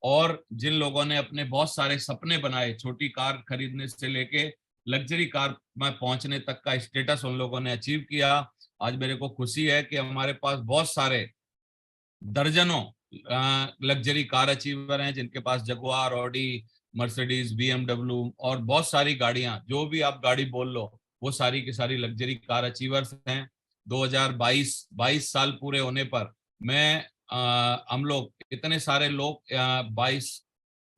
और जिन लोगों ने अपने बहुत सारे सपने बनाए, छोटी कार खरीदने से लेके लग्जरी कार में पहुंचने तक का स्टेटस उन लोगों ने अचीव किया। आज मेरे को खुशी है कि हमारे पास बहुत सारे दर्जनों लग्जरी कार अचीवर हैं जिनके पास जगुआर, ऑडी, मर्सिडीज, BMW और बहुत सारी गाड़ियां, जो भी आप गाड़ी बोल लो, वो सारी की सारी लग्जरी कार अचीवर्स हैं। 22 साल पूरे होने पर मैं हम लोग इतने सारे लोग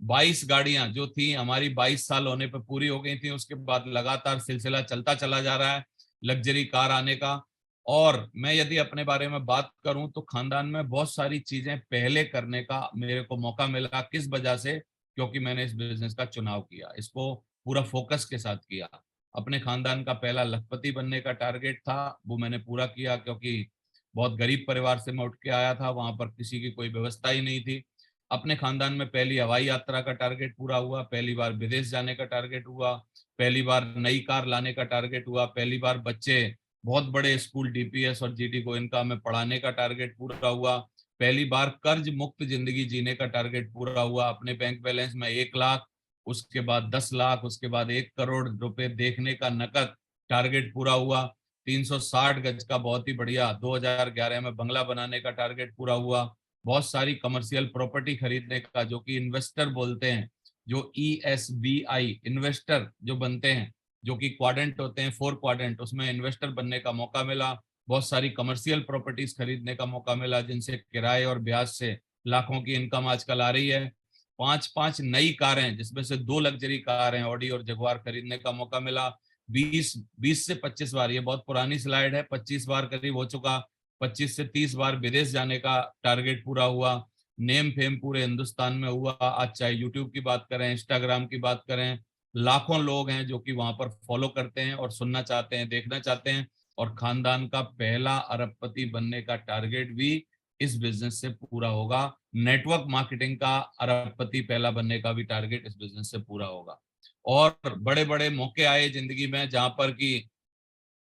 22 गाड़ियां जो थी हमारी 22 साल होने पर पूरी हो गई थी। उसके बाद लगातार सिलसिला चलता चला जा रहा है लग्जरी कार आने का। और मैं यदि अपने बारे में बात करूं तो खानदान में बहुत सारी चीजें पहले करने का मेरे को मौका मिला। किस वजह से? क्योंकि मैंने इस बिजनेस का चुनाव किया, इसको पूरा फोकस के साथ किया। अपने खानदान का पहला लखपति बनने का टारगेट था, वो मैंने पूरा किया, क्योंकि बहुत गरीब परिवार से मैं उठ के आया था, वहां पर किसी की कोई व्यवस्था ही नहीं थी। अपने खानदान में पहली हवाई यात्रा का टारगेट पूरा हुआ, पहली बार विदेश जाने का टारगेट हुआ, पहली बार नई कार लाने का टारगेट हुआ, पहली बार बच्चे बहुत बड़े स्कूल DPS और GT गोयनका में पढ़ाने का टारगेट पूरा हुआ, पहली बार कर्ज मुक्त जिंदगी जीने का टारगेट पूरा हुआ। अपने बैंक बैलेंस में 1 लाख, उसके बाद 10 लाख, उसके बाद 1 करोड़ रुपए देखने का नकद टारगेट पूरा हुआ। 360 गज का बहुत ही बढ़िया 2011 में बंगला बनाने का टारगेट पूरा हुआ। बहुत सारी कमर्शियल प्रॉपर्टी खरीदने का, जो कि इन्वेस्टर बोलते हैं, जो ESBI इन्वेस्टर जो बनते हैं, जो कि क्वाड्रेंट होते हैं, 4 क्वाड्रेंट, उसमें इन्वेस्टर बनने का मौका मिला। बहुत सारी कमर्शियल प्रॉपर्टीज खरीदने का मौका मिला, जिनसे किराए और ब्याज से लाखों की इनकम आजकल आ रही है। 5 नई कारें, जिसमें से 2 लग्जरी कार हैं, ऑडी और जगुआर, खरीदने का मौका मिला। 20 से 25 बार, ये बहुत पुरानी स्लाइड है, 25 बार करीब हो चुका, 25 से 30 बार विदेश जाने का टारगेट पूरा हुआ। नेम फेम पूरे हिंदुस्तान में हुआ। आज चाहे यूट्यूब की बात करें, इंस्टाग्राम की बात करें, लाखों लोग हैं जो कि वहां पर फॉलो करते हैं और सुनना चाहते हैं, देखना चाहते हैं। और खानदान का पहला अरबपति बनने का टारगेट भी इस बिजनेस से पूरा होगा। नेटवर्क मार्केटिंग का अरबपति पहला बनने का भी टारगेट इस बिजनेस से पूरा होगा। और बड़े बड़े मौके आए जिंदगी में, जहां पर कि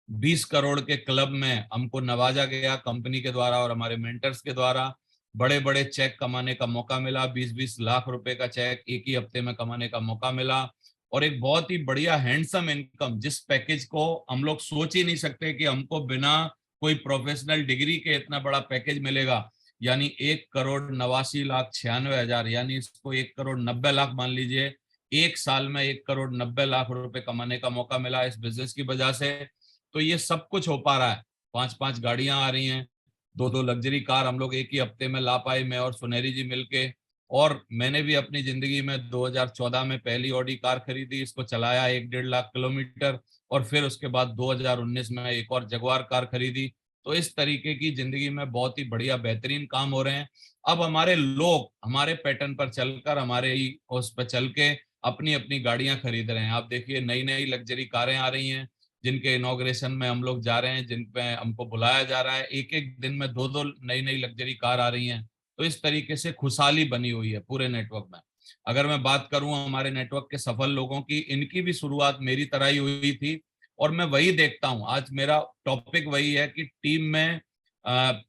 20 करोड़ के क्लब में हमको नवाजा गया कंपनी के द्वारा और हमारे मेंटर्स के द्वारा। बड़े बड़े चेक कमाने का मौका मिला, 20-20 लाख रुपए का चेक एक ही हफ्ते में कमाने का मौका मिला। और एक बहुत ही बढ़िया हैंडसम इनकम, जिस पैकेज को हम लोग सोच ही नहीं सकते कि हमको बिना कोई प्रोफेशनल डिग्री के इतना बड़ा पैकेज मिलेगा। यानी 1,89,96,हजार, यानी इसको 1,90,00,000 मान लीजिए। एक साल में 1,90,00,000 रुपए कमाने का मौका मिला इस बिजनेस की वजह से। तो ये सब कुछ हो पा रहा है। 5 गाड़ियां आ रही हैं, 2 लग्जरी कार हम लोग एक ही हफ्ते में ला पाए, मैं और सुनहरी जी मिलके। और मैंने भी अपनी जिंदगी में 2014 में पहली ऑडी कार खरीदी, इसको चलाया 1-1.5 लाख किलोमीटर। और फिर उसके बाद 2019 में एक और जगुआर कार खरीदी। तो इस तरीके की जिंदगी में बहुत ही बढ़िया बेहतरीन काम हो रहे हैं। अब हमारे लोग हमारे पैटर्न पर चलकर, हमारे ही उस पर चल के अपनी अपनी गाड़ियां खरीद रहे हैं। आप देखिए, नई नई लग्जरी कारें आ रही हैं, जिनके इनॉग्रेशन में हम लोग जा रहे हैं, जिन पे हमको बुलाया जा रहा है। एक एक दिन में 2 नई नई लग्जरी कार आ रही हैं। तो इस तरीके से खुशहाली बनी हुई है पूरे नेटवर्क में। अगर मैं बात करूं हमारे नेटवर्क के सफल लोगों की, इनकी भी शुरुआत मेरी तरह ही हुई थी। और मैं वही देखता हूं, आज मेरा टॉपिक वही है कि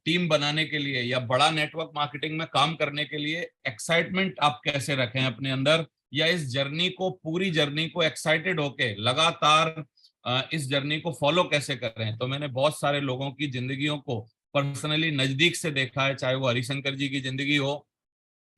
टीम बनाने के लिए या बड़ा नेटवर्क मार्केटिंग में काम करने के लिए एक्साइटमेंट आप कैसे रखें अपने अंदर, या इस जर्नी को, पूरी जर्नी को एक्साइटेड होके लगातार इस जर्नी को फॉलो कैसे कर रहे हैं। तो मैंने बहुत सारे लोगों की जिंदगियों को पर्सनली नजदीक से देखा है, चाहे वो हरिशंकर जी की जिंदगी हो।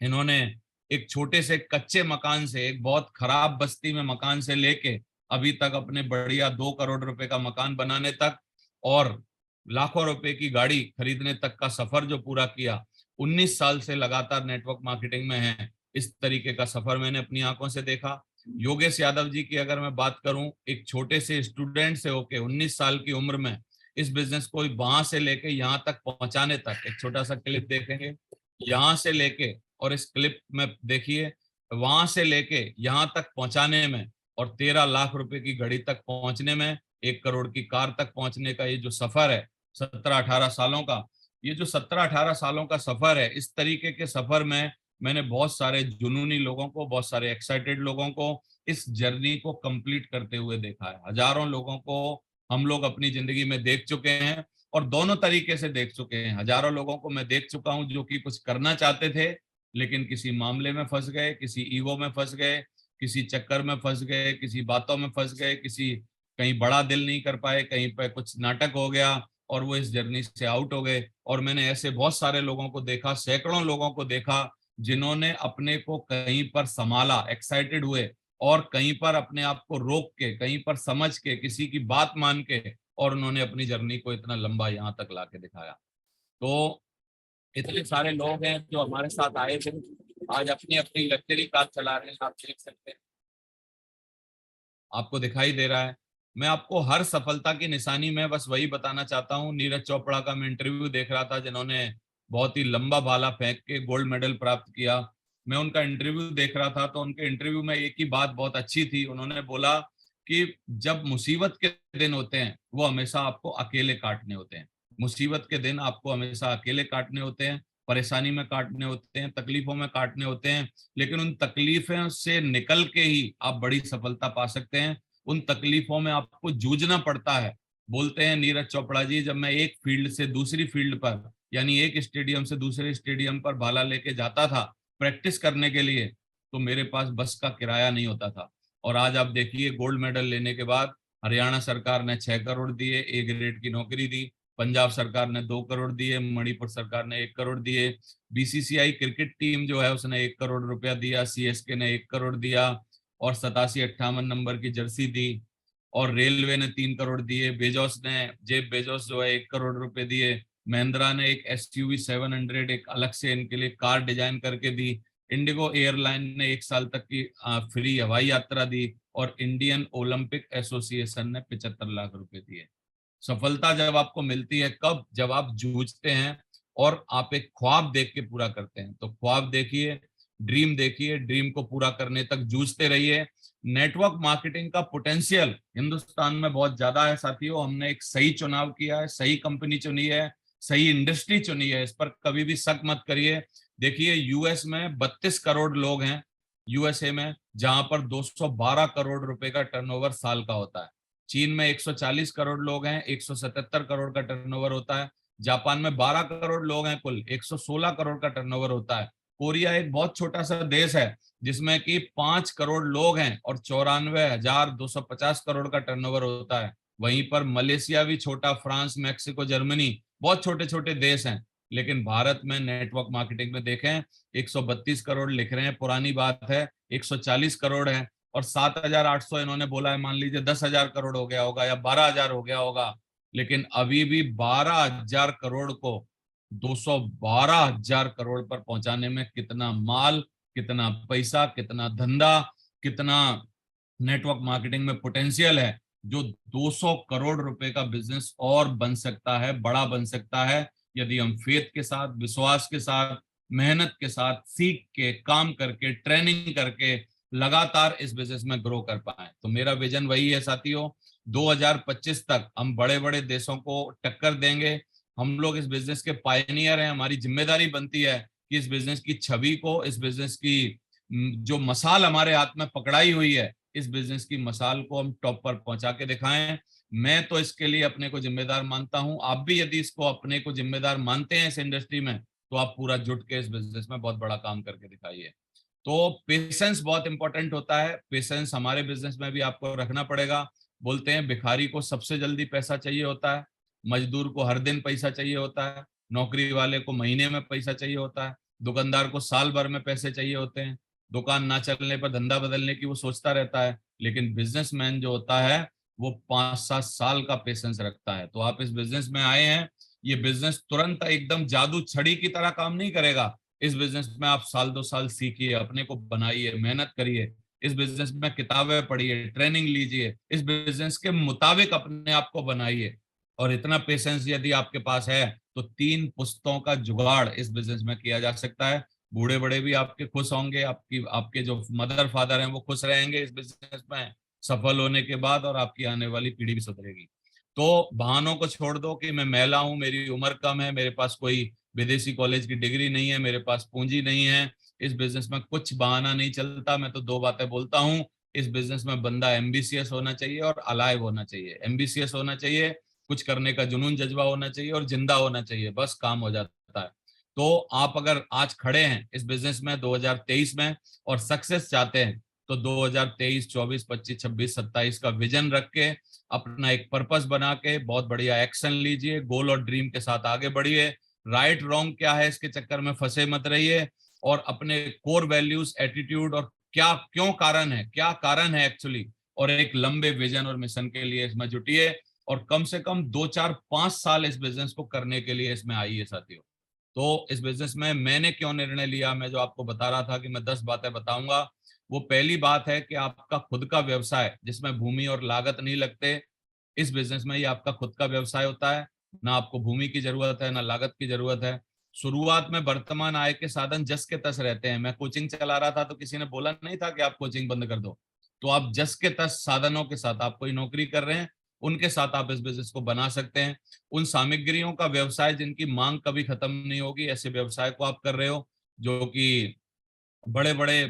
इन्होंने एक छोटे से कच्चे मकान से, एक बहुत खराब बस्ती में मकान से लेके अभी तक अपने बढ़िया 2 करोड़ रुपए का मकान बनाने तक और लाखों रुपए की गाड़ी खरीदने तक का सफर जो पूरा किया। 19 साल से लगातार नेटवर्क मार्केटिंग में है। इस तरीके का सफर मैंने अपनी आंखों से देखा। योगेश यादव जी की अगर मैं बात करूं, एक छोटे से स्टूडेंट से होके 19 साल की उम्र में इस बिजनेस को वहां से लेके यहाँ तक पहुंचाने तक, एक छोटा सा क्लिप देखेंगे यहाँ से लेके, और इस क्लिप में देखिए वहां से लेके यहाँ तक पहुंचाने में, और 13 लाख रुपए की घड़ी तक पहुंचने में, 1 करोड़ की कार तक पहुंचने का ये जो सफर है 17-18 सालों का, ये जो 17-18 सालों का सफर है, इस तरीके के सफर में मैंने बहुत सारे जुनूनी लोगों को, बहुत सारे एक्साइटेड लोगों को इस जर्नी को कंप्लीट करते हुए देखा है। हजारों लोगों को हम लोग अपनी जिंदगी में देख चुके हैं, और दोनों तरीके से देख चुके हैं। हजारों लोगों को मैं देख चुका हूं जो कि कुछ करना चाहते थे, लेकिन किसी मामले में फंस गए, किसी ईगो में फंस गए, किसी चक्कर में फंस गए, किसी बातों में फंस गए, किसी कहीं बड़ा दिल नहीं कर पाए, कहीं पे कुछ नाटक हो गया और वो इस जर्नी से आउट हो गए। और मैंने ऐसे बहुत सारे लोगों को देखा, सैकड़ों लोगों को देखा, जिन्होंने अपने को कहीं पर संभाला, एक्साइटेड हुए, और कहीं पर अपने आप को रोक के, कहीं पर समझ के, किसी की बात मान के, और उन्होंने अपनी जर्नी को इतना लंबा यहाँ तक लाके दिखाया। तो इतने सारे लोग हैं जो हमारे साथ आए थे, आज अपनी अपनी लग्जरी कार चला रहे हैं, आप देख सकते हैं, आपको दिखाई दे रहा है। मैं आपको हर सफलता की निशानी में बस वही बताना चाहता हूँ। नीरज चोपड़ा का मैं इंटरव्यू देख रहा था, जिन्होंने बहुत ही लंबा भाला फेंक के गोल्ड मेडल प्राप्त किया। मैं उनका इंटरव्यू देख रहा था, तो उनके इंटरव्यू में एक ही बात बहुत अच्छी थी। उन्होंने बोला कि जब मुसीबत के दिन होते हैं, वो हमेशा आपको अकेले काटने होते हैं। मुसीबत के दिन आपको हमेशा अकेले काटने होते हैं, परेशानी में काटने होते हैं, तकलीफों में काटने होते हैं, लेकिन उन तकलीफों से निकल के ही आप बड़ी सफलता पा सकते हैं। उन तकलीफों में आपको जूझना पड़ता है। बोलते हैं नीरज चोपड़ा जी, जब मैं एक फील्ड से दूसरी फील्ड पर, यानी एक स्टेडियम से दूसरे स्टेडियम पर भाला लेके जाता था प्रैक्टिस करने के लिए, तो मेरे पास बस का किराया नहीं होता था। और आज आप देखिए, गोल्ड मेडल लेने के बाद हरियाणा सरकार ने 6 करोड़ दिए, ए ग्रेड की नौकरी दी, पंजाब सरकार ने 2 करोड़ दिए, मणिपुर सरकार ने 1 करोड़ दिए, बीसीसीआई क्रिकेट टीम जो है उसने 1 करोड़ रुपया दिया, सीएसके ने 1 करोड़ दिया, और 87-58 नंबर की जर्सी दी, और रेलवे ने 3 करोड़ दिए, बेजोस ने, जेफ बेजोस जो है 1 करोड़ रुपए दिए, महिंद्रा ने एक SUV 700 एक अलग से इनके लिए कार डिजाइन करके दी, इंडिगो एयरलाइन ने 1 साल तक की फ्री हवाई यात्रा दी, और इंडियन ओलंपिक एसोसिएशन ने 75 लाख रुपए दिए। सफलता जब आपको मिलती है कब? जब आप जूझते हैं और आप एक ख्वाब देख के पूरा करते हैं। तो ख्वाब देखिए, ड्रीम देखिए, ड्रीम को पूरा करने तक जूझते रहिए। नेटवर्क मार्केटिंग का पोटेंशियल हिंदुस्तान में बहुत ज्यादा है साथियों। हमने एक सही चुनाव किया है, सही कंपनी चुनी है, सही इंडस्ट्री चुनी है, इस पर कभी भी शक मत करिए। देखिए, यूएस में 32 करोड़ लोग हैं, यूएसए में, जहां पर 212 करोड़ रुपए का टर्नओवर साल का होता है। चीन में 140 करोड़ लोग हैं, 177 करोड़ का टर्नओवर होता है। जापान में 12 करोड़ लोग हैं, कुल 116 करोड़ का टर्नओवर होता है। कोरिया एक बहुत छोटा सा देश है जिसमें कि 5 करोड़ लोग हैं और 94,250 करोड़ का टर्नओवर होता है। वहीं पर मलेशिया भी छोटा, फ्रांस, मैक्सिको, जर्मनी बहुत छोटे छोटे देश हैं। लेकिन भारत में नेटवर्क मार्केटिंग में देखें, 132 करोड़ लिख रहे हैं, पुरानी बात है, 140 करोड़ है, और 7,800 इन्होंने बोला है, मान लीजिए 10,000 करोड़ हो गया होगा या 12,000 हो गया होगा, लेकिन अभी भी 12,000 करोड़ को 212,000 करोड़ पर पहुंचाने में कितना माल, कितना पैसा, कितना धंधा, कितना नेटवर्क मार्केटिंग में पोटेंशियल है, जो 200 करोड़ रुपए का बिजनेस और बन सकता है, बड़ा बन सकता है, यदि हम फेथ के साथ, विश्वास के साथ, मेहनत के साथ, सीख के, काम करके, ट्रेनिंग करके लगातार इस बिजनेस में ग्रो कर पाए। तो मेरा विजन वही है साथियों, 2025 तक हम बड़े बड़े देशों को टक्कर देंगे। हम लोग इस बिजनेस के पायनियर हैं, हमारी जिम्मेदारी बनती है कि इस बिजनेस की छवि को, इस बिजनेस की जो मसाल हमारे हाथ में पकड़ाई हुई है, इस बिजनेस की मसाल को हम टॉप पर पहुंचा के दिखाएं। मैं तो इसके लिए अपने को जिम्मेदार मानता हूं। आप भी यदि इसको अपने को जिम्मेदार मानते हैं इस इंडस्ट्री में, तो आप पूरा जुट के इस बिजनेस में बहुत बड़ा काम करके दिखाइए। तो पेशेंस बहुत इंपॉर्टेंट होता है। पेशेंस हमारे बिजनेस में भी आपको रखना पड़ेगा। बोलते हैं भिखारी को सबसे जल्दी पैसा चाहिए होता है, मजदूर को हर दिन पैसा चाहिए होता है, नौकरी वाले को महीने में पैसा चाहिए होता है, दुकानदार को साल भर में पैसे चाहिए होते हैं, दुकान ना चलने पर धंधा बदलने की वो सोचता रहता है, लेकिन बिजनेसमैन जो होता है वो 5-7 साल का पेशेंस रखता है। तो आप इस बिजनेस में आए हैं, ये बिजनेस तुरंत एकदम जादू छड़ी की तरह काम नहीं करेगा। इस बिजनेस में आप 1-2 साल सीखिए, अपने को बनाइए, मेहनत करिए, इस बिजनेस में किताबें पढ़िए, ट्रेनिंग लीजिए, इस बिजनेस के मुताबिक अपने आप को बनाइए। और इतना पेशेंस यदि आपके पास है तो 3 पुश्तों का जुगाड़ इस बिजनेस में किया जा सकता है। बूढ़े बड़े भी आपके खुश होंगे, आपके जो मदर फादर हैं वो खुश रहेंगे इस बिजनेस में सफल होने के बाद, और आपकी आने वाली पीढ़ी भी सुधरेगी। तो बहानों को छोड़ दो कि मैं महिला हूं, मेरी उम्र कम है, मेरे पास कोई विदेशी कॉलेज की डिग्री नहीं है, मेरे पास पूंजी नहीं है। इस बिजनेस में कुछ बहाना नहीं चलता। मैं तो 2 बातें बोलता हूँ, इस बिजनेस में बंदा एम्बिशियस होना चाहिए और अलाइव होना चाहिए। एम्बिशियस होना चाहिए, कुछ करने का जुनून जज्बा होना चाहिए, और जिंदा होना चाहिए, बस काम हो जाता है। तो आप अगर आज खड़े हैं इस बिजनेस में 2023 में और सक्सेस चाहते हैं, तो 2023, 24, 25, 26, 27 का विजन रख के, अपना एक पर्पस बना के बहुत बढ़िया एक्शन लीजिए, गोल और ड्रीम के साथ आगे बढ़िए। राइट रॉन्ग क्या है इसके चक्कर में फंसे मत रहिए। और अपने कोर वैल्यूज, एटीट्यूड और क्या क्यों कारण है, क्या कारण है एक्चुअली, और एक लंबे विजन और मिशन के लिए इसमें जुटिए और कम से कम 2, 4, 5 साल इस बिजनेस को करने के लिए इसमें आइए साथियों। तो इस बिजनेस में मैंने क्यों निर्णय लिया, मैं जो आपको बता रहा था कि मैं 10 बातें बताऊंगा। वो पहली बात है कि आपका खुद का व्यवसाय जिसमें भूमि और लागत नहीं लगते, इस बिजनेस में ये आपका खुद का व्यवसाय होता है। ना आपको भूमि की जरूरत है, ना लागत की जरूरत है। शुरुआत में वर्तमान आय के साधन जस के तस रहते हैं। मैं कोचिंग चला रहा था तो किसी ने बोला नहीं था कि आप कोचिंग बंद कर दो। तो आप जस के तस साधनों के साथ, आप कोई नौकरी कर रहे हैं उनके साथ आप इस बिजनेस को बना सकते हैं। उन सामग्रियों का व्यवसाय जिनकी मांग कभी खत्म नहीं होगी, ऐसे व्यवसाय को आप कर रहे हो। जो कि बड़े बड़े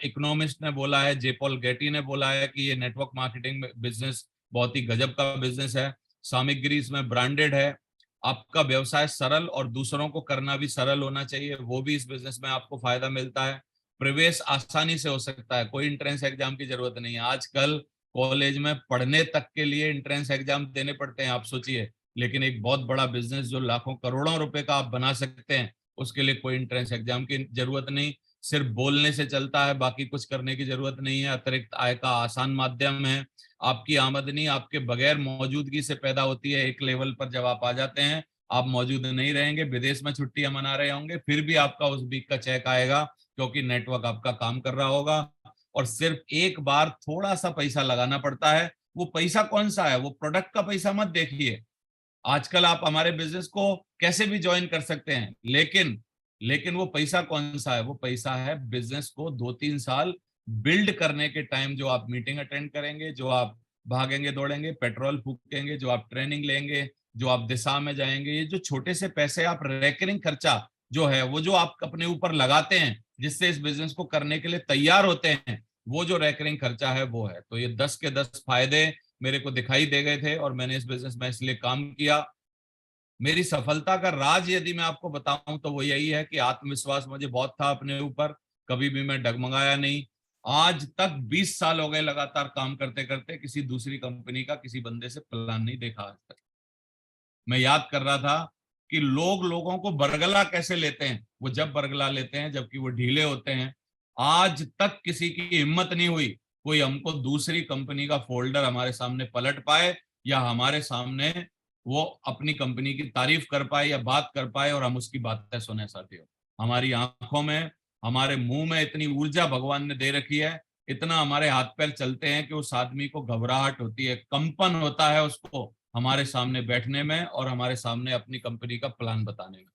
इकोनॉमिस्ट ने बोला है, जे पॉल गेटी ने बोला है कि ये नेटवर्क मार्केटिंग बिजनेस बहुत ही गजब का बिजनेस है। सामग्री इसमें ब्रांडेड है। आपका व्यवसाय सरल और दूसरों को करना भी सरल होना चाहिए, वो भी इस बिजनेस में आपको फायदा मिलता है। प्रवेश आसानी से हो सकता है, कोई एंट्रेंस एग्जाम की जरूरत नहीं है। आजकल कॉलेज में पढ़ने तक के लिए एंट्रेंस एग्जाम देने पड़ते हैं, आप सोचिए। लेकिन एक बहुत बड़ा बिजनेस जो लाखों करोड़ों रुपए का आप बना सकते हैं, उसके लिए कोई एंट्रेंस एग्जाम की जरूरत नहीं। सिर्फ बोलने से चलता है, बाकी कुछ करने की जरूरत नहीं है। अतिरिक्त आय का आसान माध्यम है। आपकी आमदनी आपके बगैर मौजूदगी से पैदा होती है। एक लेवल पर जब आप आ जाते हैं, आप मौजूद नहीं रहेंगे, विदेश में छुट्टियां मना रहे होंगे, फिर भी आपका उस वीक का चेक आएगा, क्योंकि नेटवर्क आपका काम कर रहा होगा। और सिर्फ एक बार थोड़ा सा पैसा लगाना पड़ता है। वो पैसा कौन सा है? वो प्रोडक्ट का पैसा मत देखिए। आजकल आप हमारे बिजनेस को कैसे भी ज्वाइन कर सकते हैं, लेकिन वो पैसा कौन सा है? वो पैसा है बिजनेस को 2-3 साल बिल्ड करने के टाइम, जो आप मीटिंग अटेंड करेंगे, जो आप भागेंगे दौड़ेंगे, पेट्रोल फूकेंगे, जो आप ट्रेनिंग लेंगे, जो आप दिशा में जाएंगे। ये जो छोटे से पैसे आप रेकरिंग खर्चा जो है, वो जो आप अपने ऊपर लगाते हैं, जिससे इस बिजनेस को करने के लिए तैयार होते हैं, वो जो रेकरिंग खर्चा है वो है। तो ये 10 के 10 फायदे मेरे को दिखाई दे गए थे और मैंने इस बिजनेस में इसलिए काम किया। मेरी सफलता का राज यदि मैं आपको बताऊं तो वो यही है कि आत्मविश्वास मुझे बहुत था अपने ऊपर, कभी भी मैं डगमगाया नहीं। आज तक 20 साल हो गए लगातार काम करते करते, किसी दूसरी कंपनी का किसी बंदे से प्लान नहीं देखा आज तक। मैं याद कर रहा था कि लोग लोगों को बरगला कैसे लेते हैं। वो जब बरगला लेते हैं जबकि वो ढीले होते हैं। आज तक किसी की हिम्मत नहीं हुई कोई हमको दूसरी कंपनी का फोल्डर हमारे सामने पलट पाए, या हमारे सामने वो अपनी कंपनी की तारीफ कर पाए या बात कर पाए और हम उसकी बातें सुने। साथियों, हमारी आंखों में, हमारे मुंह में इतनी ऊर्जा भगवान ने दे रखी है, इतना हमारे हाथ पैर चलते हैं कि उस आदमी को घबराहट होती है, कंपन होता है उसको हमारे सामने बैठने में और हमारे सामने अपनी कंपनी का प्लान बताने में।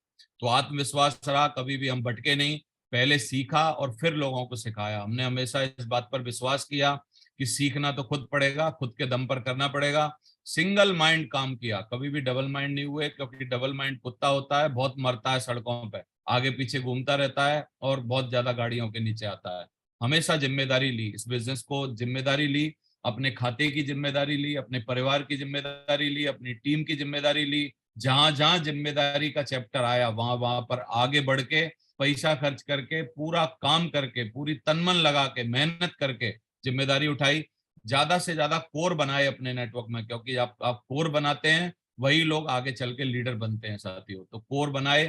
तो आत्मविश्वास रहा, कभी भी हम भटके नहीं। पहले सीखा और फिर लोगों को सिखाया। हमने हमेशा इस बात पर विश्वास किया कि सीखना तो खुद पड़ेगा, खुद के दम पर करना पड़ेगा। सिंगल माइंड काम किया, कभी भी डबल माइंड नहीं हुए, क्योंकि डबल माइंड कुत्ता होता है, बहुत मरता है सड़कों पे, आगे पीछे घूमता रहता है और बहुत ज्यादा गाड़ियों के नीचे आता है। हमेशा जिम्मेदारी ली, इस बिजनेस को जिम्मेदारी ली, अपने खाते की जिम्मेदारी ली, अपने परिवार की जिम्मेदारी ली, अपनी टीम की जिम्मेदारी ली। जहां जहां जिम्मेदारी का चैप्टर आया वहां वहां पर आगे बढ़ के, पैसा खर्च करके, पूरा काम करके, पूरी तन मन लगा के, मेहनत करके जिम्मेदारी उठाई। ज्यादा से ज्यादा कोर बनाए अपने नेटवर्क में, क्योंकि आप कोर बनाते हैं वही लोग आगे चल के लीडर बनते हैं साथियों। तो कोर बनाए,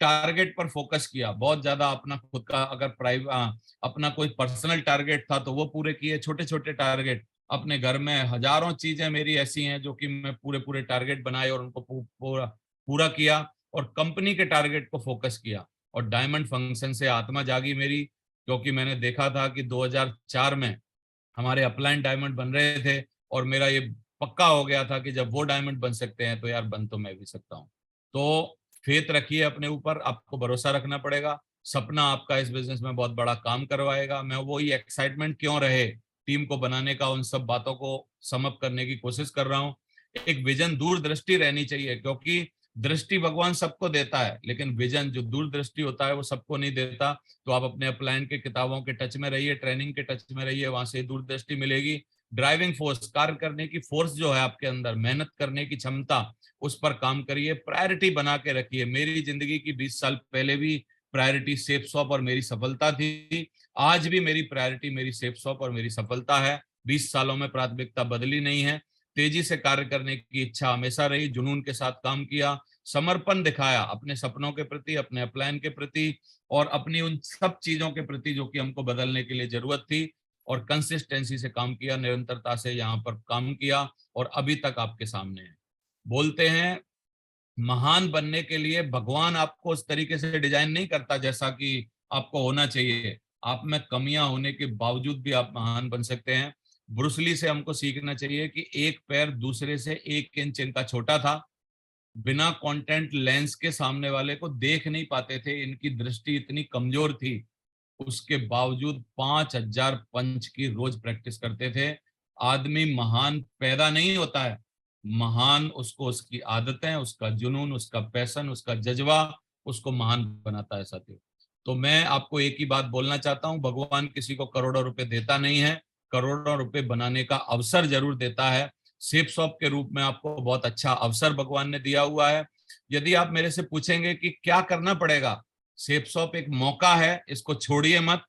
टारगेट पर फोकस किया बहुत ज्यादा। अपना खुद का अगर अपना कोई पर्सनल टारगेट था तो वो पूरे किए, छोटे छोटे टारगेट। अपने घर में हजारों चीजें मेरी ऐसी हैं जो कि मैं पूरे पूरे टारगेट बनाए और उनको पूरा पूरा किया, और कंपनी के टारगेट को फोकस किया। और डायमंड फंक्शन से आत्मा जागी मेरी, क्योंकि मैंने देखा था कि 2004 में हमारे अपलाइन डायमंड बन रहे थे, और मेरा ये पक्का हो गया था कि जब वो डायमंड बन सकते हैं तो यार बन तो मैं भी सकता हूँ। तो फेथ रखिए अपने ऊपर, आपको भरोसा रखना पड़ेगा। सपना आपका इस बिजनेस में बहुत बड़ा काम करवाएगा। मैं वही एक्साइटमेंट क्यों रहे टीम को बनाने का, उन सब बातों को समअप करने की कोशिश कर रहा हूँ। एक विजन, दूरदृष्टि रहनी चाहिए, क्योंकि दृष्टि भगवान सबको देता है, लेकिन विजन जो दूरदृष्टि होता है वो सबको नहीं देता। तो आप अपने अपलाइन के किताबों के टच में रहिए, ट्रेनिंग के टच में रहिए, वहां से दूरदृष्टि मिलेगी। ड्राइविंग फोर्स, कार्य करने की फोर्स जो है आपके अंदर, मेहनत करने की क्षमता, उस पर काम करिए। प्रायोरिटी बना के रखिए। मेरी जिंदगी की 20 साल पहले भी प्रायोरिटी सेफ शॉप और मेरी सफलता थी। आज भी मेरी प्रायोरिटी मेरी सेफ शॉप और मेरी सफलता है। 20 सालों में प्राथमिकता बदली नहीं है। तेजी से कार्य करने की इच्छा हमेशा रही, जुनून के साथ काम किया, समर्पण दिखाया अपने सपनों के प्रति, अपने अपलाइन के प्रति और अपनी उन सब चीजों के प्रति जो कि हमको बदलने के लिए जरूरत थी, और कंसिस्टेंसी से काम किया, निरंतरता से यहाँ पर काम किया और अभी तक आपके सामने है। बोलते हैं महान बनने के लिए भगवान आपको उस तरीके से डिजाइन नहीं करता जैसा कि आपको होना चाहिए। आप में कमियां होने के बावजूद भी आप महान बन सकते हैं। ब्रूस ली से हमको सीखना चाहिए कि एक पैर दूसरे से 1 इंच इनका छोटा था, बिना कंटेंट लेंस के सामने वाले को देख नहीं पाते थे, इनकी दृष्टि इतनी कमजोर थी, उसके बावजूद 5000 पंच की रोज प्रैक्टिस करते थे। आदमी महान पैदा नहीं होता है, महान उसको उसकी आदतें, उसका जुनून, उसका पैशन, उसका जज्बा उसको महान बनाता है साथियों। तो मैं आपको एक ही बात बोलना चाहता हूं, भगवान किसी को करोड़ों रुपए देता नहीं है, करोड़ों रुपए बनाने का अवसर जरूर देता है। सेफ शॉप के रूप में आपको बहुत अच्छा अवसर भगवान ने दिया हुआ है। यदि आप मेरे से पूछेंगे कि क्या करना पड़ेगा, सेफ शॉप एक मौका है, इसको छोड़िए मत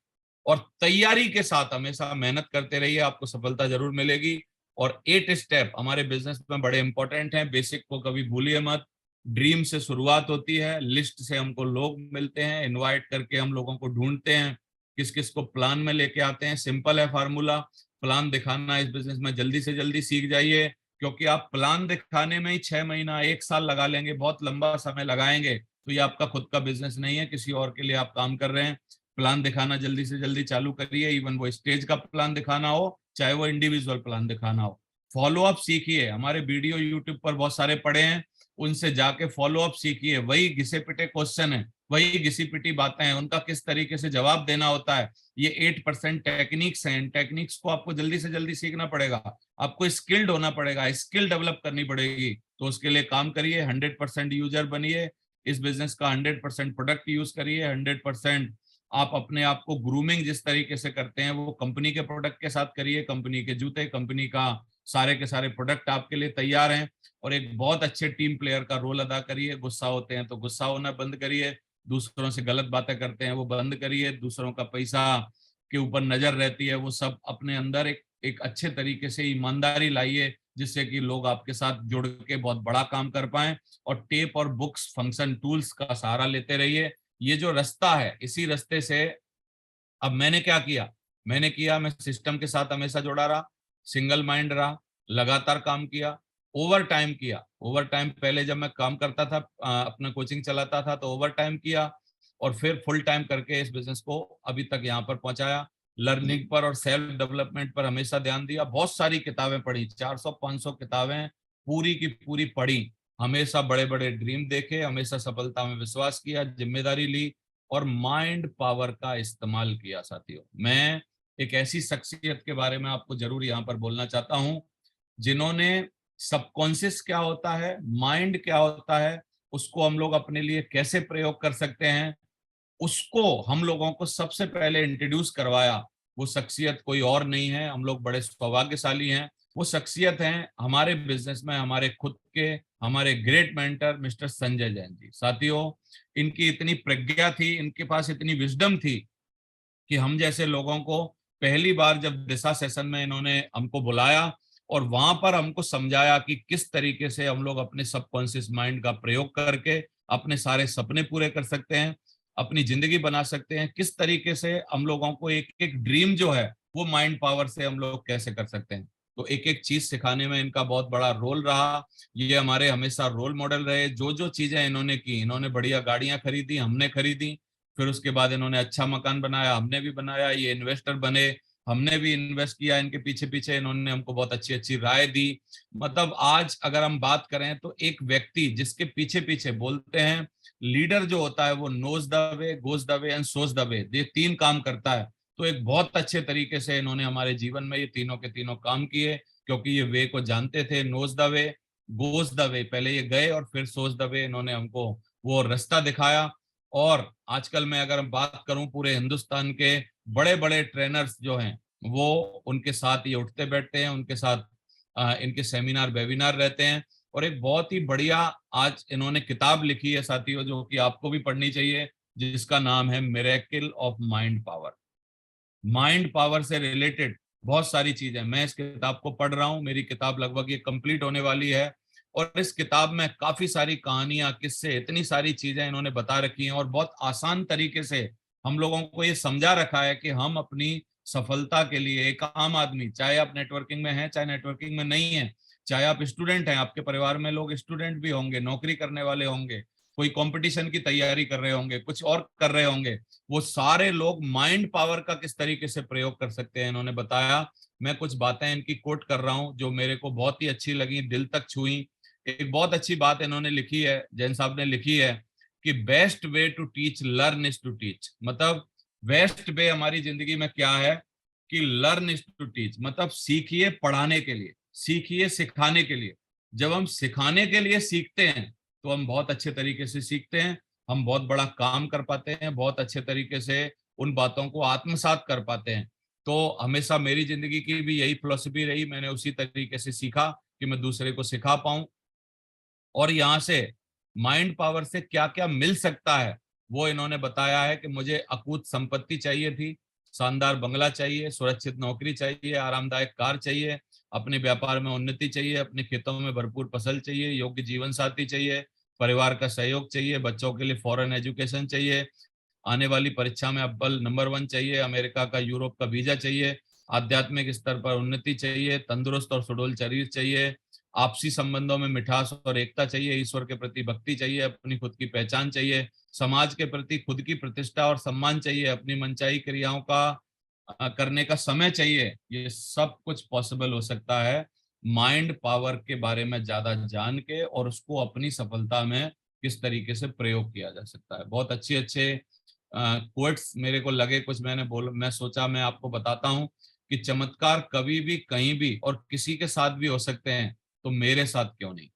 और तैयारी के साथ हमेशा मेहनत करते रहिए, आपको सफलता जरूर मिलेगी। और 8 स्टेप हमारे बिजनेस में बड़े इंपॉर्टेंट हैं, बेसिक को कभी भूलिए मत। ड्रीम से शुरुआत होती है, लिस्ट से हमको लोग मिलते हैं, इनवाइट करके हम लोगों को ढूंढते हैं, किस किस को प्लान में लेके आते हैं। सिंपल है फार्मूला, प्लान दिखाना इस बिजनेस में जल्दी से जल्दी सीख जाइए, क्योंकि आप प्लान दिखाने में ही 6 महीना 1 साल लगा लेंगे, बहुत लंबा समय लगाएंगे, तो ये आपका खुद का बिजनेस नहीं है, किसी और के लिए आप काम कर रहे हैं। प्लान दिखाना जल्दी से जल्दी चालू करिए, इवन वो स्टेज का प्लान दिखाना हो, चाहे वो इंडिविजुअल प्लान दिखाना हो। फॉलो अप सीखिए, हमारे वीडियो यूट्यूब पर बहुत सारे पड़े हैं, उनसे जाके फॉलो अप सीखिए। वही घिसे पिटे क्वेश्चन है, वही घिसी पिटी बातें हैं, उनका किस तरीके से जवाब देना होता है। ये 8% टेक्निक्स हैं, इन टेक्निक्स को आपको जल्दी से जल्दी सीखना पड़ेगा, आपको स्किल्ड होना पड़ेगा, स्किल डेवलप करनी पड़ेगी। तो उसके लिए काम करिए, 100% यूजर बनिए, इस बिजनेस का 100% प्रोडक्ट यूज करिए, 100% आप अपने आप को ग्रूमिंग जिस तरीके से करते हैं वो कंपनी के प्रोडक्ट के साथ करिए। कंपनी के जूते, कंपनी का सारे के सारे प्रोडक्ट आपके लिए तैयार हैं। और एक बहुत अच्छे टीम प्लेयर का रोल अदा करिए। गुस्सा होते हैं तो गुस्सा होना बंद करिए, दूसरों से गलत बातें करते हैं वो बंद करिए, दूसरों का पैसा के ऊपर नजर रहती है वो सब अपने अंदर एक अच्छे तरीके से ईमानदारी लाइए, जिससे कि लोग आपके साथ जुड़ के बहुत बड़ा काम कर पाए। और टेप और बुक्स, फंक्शन टूल्स का सहारा लेते रहिए। ये जो रास्ता है, इसी रास्ते से अब मैंने क्या किया, मैं सिस्टम के साथ हमेशा जुड़ा रहा, सिंगल माइंड रहा, लगातार काम किया, ओवर टाइम किया। ओवर टाइम पहले जब मैं काम करता था, अपना कोचिंग चलाता था, तो ओवर टाइम किया और फिर फुल टाइम करके इस बिजनेस को अभी तक यहाँ पर पहुंचाया। लर्निंग पर और सेल्फ डेवलपमेंट पर हमेशा ध्यान दिया, बहुत सारी किताबें पढ़ी, 400-500 किताबें पूरी की पूरी पढ़ी। हमेशा बड़े बड़े ड्रीम देखे, हमेशा सफलता में विश्वास किया, जिम्मेदारी ली और माइंड पावर का इस्तेमाल किया। साथियों, मैं एक ऐसी शख्सियत के बारे में आपको जरूर यहाँ पर बोलना चाहता हूँ, जिन्होंने सबकॉन्शियस क्या होता है, माइंड क्या होता है, उसको हम लोग अपने लिए कैसे प्रयोग कर सकते हैं, उसको हम लोगों को सबसे पहले इंट्रोड्यूस करवाया। वो शख्सियत कोई और नहीं है, हम लोग बड़े सौभाग्यशाली हैं। वो शख्सियत हैं हमारे बिजनेस में हमारे खुद के, हमारे great mentor mister Sanjay Jain ji. साथियों, इनकी इतनी प्रज्ञा थी, इनके पास इतनी विजडम थी कि हम जैसे लोगों को पहली बार जब दिशा सेशन में इन्होंने हमको बुलाया और वहां पर हमको समझाया कि किस तरीके से हम लोग अपने सबकॉन्शियस माइंड का प्रयोग करके अपने सारे सपने पूरे कर सकते हैं, अपनी जिंदगी बना सकते हैं, किस तरीके से हम लोगों को एक एक ड्रीम जो है वो माइंड पावर से हम लोग कैसे कर सकते हैं। तो एक एक चीज सिखाने में इनका बहुत बड़ा रोल रहा। ये हमारे हमेशा रोल मॉडल रहे। जो जो चीजें इन्होंने की, इन्होंने बढ़िया गाड़ियां खरीदी, हमने खरीदी, फिर उसके बाद इन्होंने अच्छा मकान बनाया, हमने भी बनाया, ये इन्वेस्टर बने, हमने भी इन्वेस्ट किया इनके पीछे पीछे, इन्होंने हमको बहुत अच्छी अच्छी राय दी। मतलब आज अगर हम बात करें तो एक व्यक्ति जिसके पीछे पीछे, बोलते हैं लीडर जो होता है वो knows the way, goes the way and shows the way, ये 3 काम करता है। तो एक बहुत अच्छे तरीके से इन्होंने हमारे जीवन में ये तीनों के तीनों काम किए, क्योंकि ये वे को जानते थे। Knows the way, goes the way, पहले ये गए और फिर सोज द वे, इन्होंने हमको वो रास्ता दिखाया। और आजकल मैं अगर बात करूं, पूरे हिंदुस्तान के बड़े बड़े ट्रेनर्स जो हैं वो उनके साथ ये उठते बैठते हैं, उनके साथ इनके सेमिनार वेबिनार रहते हैं। और एक बहुत ही बढ़िया आज इन्होंने किताब लिखी है साथियों, जो कि आपको भी पढ़नी चाहिए, जिसका नाम है miracle of mind power. Mind power से रिलेटेड बहुत सारी चीजें, मैं इस किताब को पढ़ रहा हूँ, मेरी किताब लगभग ये कंप्लीट होने वाली है। और इस किताब में काफी सारी कहानियां, किस्से, इतनी सारी चीजें इन्होंने बता रखी हैं और बहुत आसान तरीके से हम लोगों को ये समझा रखा है कि हम अपनी सफलता के लिए, एक आम आदमी, चाहे आप नेटवर्किंग में हैं चाहे नेटवर्किंग में नहीं है, चाहे आप स्टूडेंट हैं, आपके परिवार में लोग स्टूडेंट भी होंगे, नौकरी करने वाले होंगे, कोई कंपटीशन की तैयारी कर रहे होंगे, कुछ और कर रहे होंगे, वो सारे लोग माइंड पावर का किस तरीके से प्रयोग कर सकते हैं इन्होंने बताया। मैं कुछ बातें इनकी कोट कर रहा हूं जो मेरे को बहुत ही अच्छी लगी, दिल तक छुई। एक बहुत अच्छी बात इन्होंने लिखी है, जैन साहब ने लिखी है कि best way to teach learn is to teach. मतलब बेस्ट वे हमारी जिंदगी में क्या है कि लर्न इज टू टीच, मतलब सीखिए पढ़ाने के लिए, सीखिए सिखाने के लिए। जब हम सिखाने के लिए सीखते हैं तो हम बहुत अच्छे तरीके से सीखते हैं, हम बहुत बड़ा काम कर पाते हैं, बहुत अच्छे तरीके से उन बातों को आत्मसात कर पाते हैं। तो हमेशा मेरी जिंदगी की भी यही फिलॉसफी रही, मैंने उसी तरीके से सीखा कि मैं दूसरे को सिखा पाऊं। और यहाँ से माइंड पावर से क्या क्या मिल सकता है वो इन्होंने बताया है कि मुझे अकूत संपत्ति चाहिए थी, शानदार बंगला चाहिए, सुरक्षित नौकरी चाहिए, आरामदायक कार चाहिए, अपने व्यापार में उन्नति चाहिए, अपने खेतों में भरपूर फसल चाहिए, योग्य जीवन साथी चाहिए, परिवार का सहयोग चाहिए, बच्चों के लिए फॉरेन एजुकेशन चाहिए, आने वाली परीक्षा में अव्वल नंबर 1 चाहिए, अमेरिका का, यूरोप का वीजा चाहिए, आध्यात्मिक स्तर पर उन्नति चाहिए, तंदुरुस्त और सुडौल शरीर चाहिए, आपसी संबंधों में मिठास और एकता चाहिए, ईश्वर के प्रति भक्ति चाहिए, अपनी खुद की पहचान चाहिए, समाज के प्रति खुद की प्रतिष्ठा और सम्मान चाहिए, अपनी मनचाही क्रियाओं का करने का समय चाहिए। ये सब कुछ पॉसिबल हो सकता है माइंड पावर के बारे में ज्यादा जान के, और उसको अपनी सफलता में किस तरीके से प्रयोग किया जा सकता है। बहुत अच्छे अच्छे कोट्स मेरे को लगे, कुछ मैं सोचा मैं आपको बताता हूं कि चमत्कार कभी भी कहीं भी और किसी के साथ भी हो सकते हैं, तो मेरे साथ क्यों नहीं।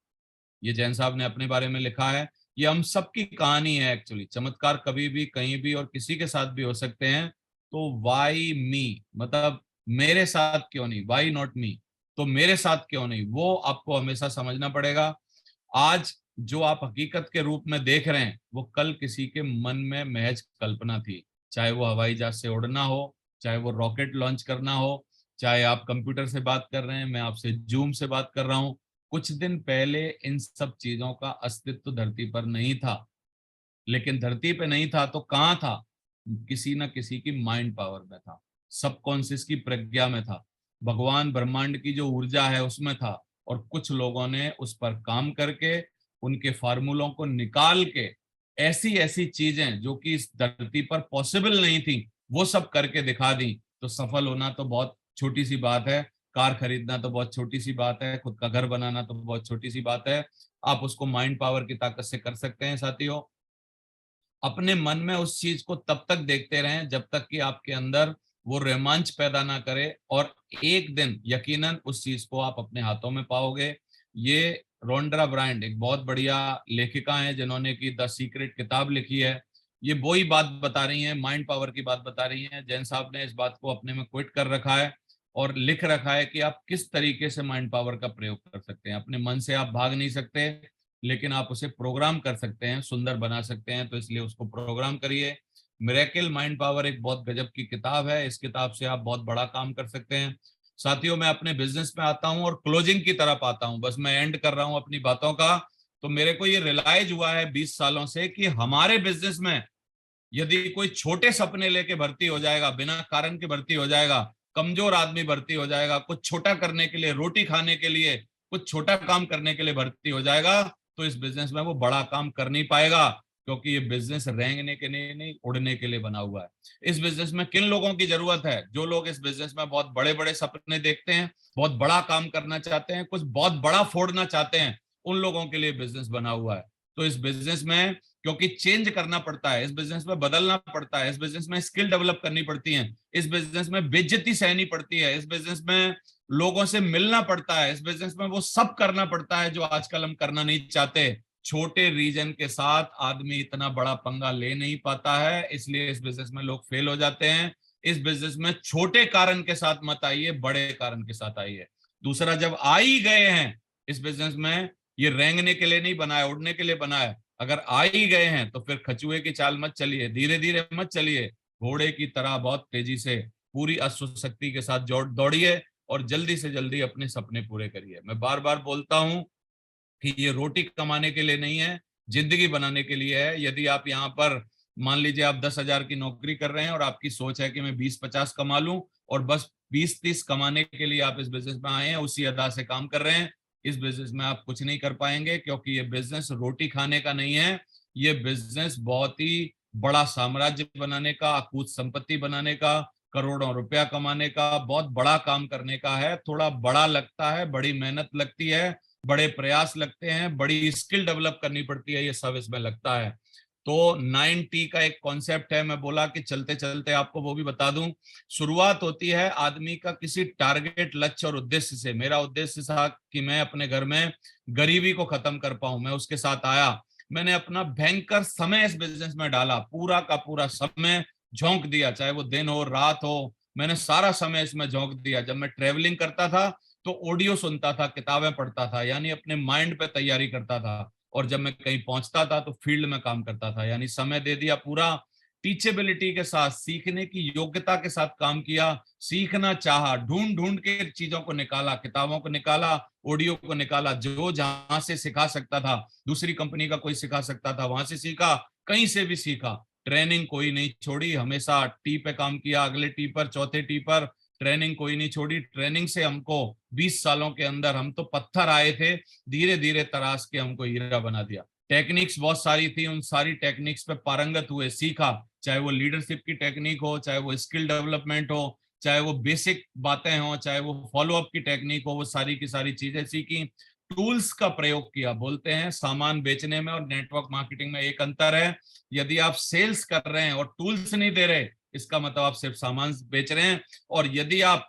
ये जैन साहब ने अपने बारे में लिखा है, ये हम सबकी कहानी है एक्चुअली। चमत्कार कभी भी कहीं भी और किसी के साथ भी हो सकते हैं, तो वाई मी, मतलब मेरे साथ क्यों नहीं, वाई नॉट मी, तो मेरे साथ क्यों नहीं, वो आपको हमेशा समझना पड़ेगा। आज जो आप हकीकत के रूप में देख रहे हैं वो कल किसी के मन में महज कल्पना थी। चाहे वो हवाई जहाज से उड़ना हो, चाहे वो रॉकेट लॉन्च करना हो, चाहे आप कंप्यूटर से बात कर रहे हैं, मैं आपसे जूम से बात कर रहा हूं, कुछ दिन पहले इन सब चीजों का अस्तित्व धरती पर नहीं था। लेकिन धरती पे नहीं था तो कहाँ था, किसी ना किसी की माइंड पावर में था, सबकॉन्शियस की प्रज्ञा में था, भगवान ब्रह्मांड की जो ऊर्जा है उसमें था। और कुछ लोगों ने उस पर काम करके, उनके फार्मूलों को निकाल के, ऐसी ऐसी चीजें जो कि इस धरती पर पॉसिबल नहीं थी वो सब करके दिखा दी। तो सफल होना तो बहुत छोटी सी बात है, कार खरीदना तो बहुत छोटी सी बात है, खुद का घर बनाना तो बहुत छोटी सी बात है। आप उसको माइंड पावर की ताकत से कर सकते हैं साथियों। अपने मन में उस चीज को तब तक देखते रहें जब तक कि आपके अंदर वो रोमांच पैदा ना करे, और एक दिन यकीनन उस चीज को आप अपने हाथों में पाओगे। ये रोंड्रा ब्रांड एक बहुत बढ़िया लेखिका है जिन्होंने की द सीक्रेट किताब लिखी है। ये वही बात बता रही है, माइंड पावर की बात बता रही है। जैन साहब ने इस बात को अपने में क्विट कर रखा है और लिख रखा है कि आप किस तरीके से माइंड पावर का प्रयोग कर सकते हैं। अपने मन से आप भाग नहीं सकते, लेकिन आप उसे प्रोग्राम कर सकते हैं, सुंदर बना सकते हैं। तो इसलिए उसको प्रोग्राम करिए। मिरेकल माइंड पावर एक बहुत गजब की किताब है, इस किताब से आप बहुत बड़ा काम कर सकते हैं। साथियों, मैं अपने बिजनेस में आता हूं और क्लोजिंग की तरफ आता हूं, बस मैं एंड कर रहा हूं अपनी बातों का। तो मेरे को ये रियलाइज हुआ है 20 सालों से कि हमारे बिजनेस में यदि कोई छोटे सपने लेके भर्ती हो जाएगा, बिना कारण के भर्ती हो जाएगा, कमजोर आदमी भर्ती हो जाएगा, कुछ छोटा करने के लिए, रोटी खाने के लिए, कुछ छोटा काम करने के लिए भर्ती हो जाएगा, तो इस बिजनेस में वो बड़ा काम कर नहीं पाएगा। क्योंकि ये बिजनेस रेंगने के लिए नहीं, उड़ने के लिए बना हुआ है। इस बिजनेस में किन लोगों की जरूरत है? जो लोग इस बिजनेस में बहुत बड़े बड़े सपने देखते हैं, बहुत बड़ा काम करना चाहते हैं, कुछ बहुत बड़ा फोड़ना चाहते हैं, उन लोगों के लिए बिजनेस बना हुआ है। तो इस बिजनेस में क्योंकि चेंज करना पड़ता है, इस बिजनेस में बदलना पड़ता है, इस बिजनेस में स्किल डेवलप करनी पड़ती है, इस बिजनेस में बेइज्जती सहनी पड़ती है, इस बिजनेस में लोगों से मिलना पड़ता है, इस बिजनेस में वो सब करना पड़ता है जो आजकल हम करना नहीं चाहते। छोटे रीजन के साथ आदमी इतना बड़ा पंगा ले नहीं पाता है, इसलिए इस बिजनेस में लोग फेल हो जाते हैं। इस बिजनेस में छोटे कारण के साथ मत आइए, बड़े कारण के साथ आइए। दूसरा, जब आ ही गए हैं इस बिजनेस में, ये रेंगने के लिए नहीं बनाया, उड़ने के लिए बनाया। अगर आ ही गए हैं तो फिर कछुए की चाल मत चलिए, धीरे धीरे मत चलिए, घोड़े की तरह बहुत तेजी से, पूरी अश्वशक्ति के साथ दौड़िए और जल्दी से जल्दी अपने सपने पूरे करिए। मैं बार बार बोलता हूं कि ये रोटी कमाने के लिए नहीं है, जिंदगी बनाने के लिए है। यदि आप यहाँ पर मान लीजिए आप 10,000 की नौकरी कर रहे हैं और आपकी सोच है कि मैं 20-50 कमा लूं और बस 20-30 कमाने के लिए आप इस बिजनेस में आए हैं, उसी अदा से काम कर रहे हैं, इस बिजनेस में आप कुछ नहीं कर पाएंगे, क्योंकि ये बिजनेस रोटी खाने का नहीं है। ये बिजनेस बहुत ही बड़ा साम्राज्य बनाने का, अकूत संपत्ति बनाने का, करोड़ों रुपया कमाने का, बहुत बड़ा काम करने का है। थोड़ा बड़ा लगता है, बड़ी मेहनत लगती है, बड़े प्रयास लगते हैं, बड़ी स्किल डेवलप करनी पड़ती है, ये सब इसमें लगता है। तो 9T का एक कॉन्सेप्ट है, मैं बोला कि चलते चलते आपको वो भी बता दूं। शुरुआत होती है आदमी का किसी टारगेट, लक्ष्य और उद्देश्य से। मेरा उद्देश्य था कि मैं अपने घर में गरीबी को खत्म कर पाऊं, मैं उसके साथ आया। मैंने अपना भयंकर समय इस बिजनेस में डाला, पूरा का पूरा समय झोंक दिया, चाहे वो दिन हो रात हो, मैंने सारा समय इसमें झोंक दिया। जब मैं ट्रेवलिंग करता था तो ऑडियो सुनता था, किताबें पढ़ता था, यानी अपने माइंड पे तैयारी करता था। और जब मैं कहीं पहुंचता था तो फील्ड में काम करता था, यानी समय दे दिया पूरा। टीचेबिलिटी के साथ, सीखने की योग्यता के साथ काम किया, सीखना चाहा, ढूंढ ढूंढ के चीजों को निकाला, किताबों को निकाला, ऑडियो को निकाला, जो जहां से सिखा सकता था, दूसरी कंपनी का कोई सिखा सकता था वहां से सीखा, कहीं से भी सीखा। ट्रेनिंग कोई नहीं छोड़ी, हमेशा टी पे काम किया, अगले टी पर, चौथे टी पर, ट्रेनिंग कोई नहीं छोड़ी। ट्रेनिंग से हमको 20 सालों के अंदर, हम तो पत्थर आए थे, धीरे धीरे तराश के हमको हीरा बना दिया। टेक्निक्स बहुत सारी थी, उन सारी टेक्निक्स पे पारंगत हुए, सीखा, चाहे वो लीडरशिप की टेक्निक हो, चाहे वो स्किल डेवलपमेंट हो, चाहे वो बेसिक बातें हो, चाहे वो फॉलोअप की टेक्निक हो, वो सारी की सारी चीजें सीखी। टूल्स का प्रयोग किया। बोलते हैं सामान बेचने में और नेटवर्क मार्केटिंग में एक अंतर है। यदि आप सेल्स कर रहे हैं और टूल्स नहीं दे रहे, इसका मतलब आप सिर्फ सामान बेच रहे हैं। और यदि आप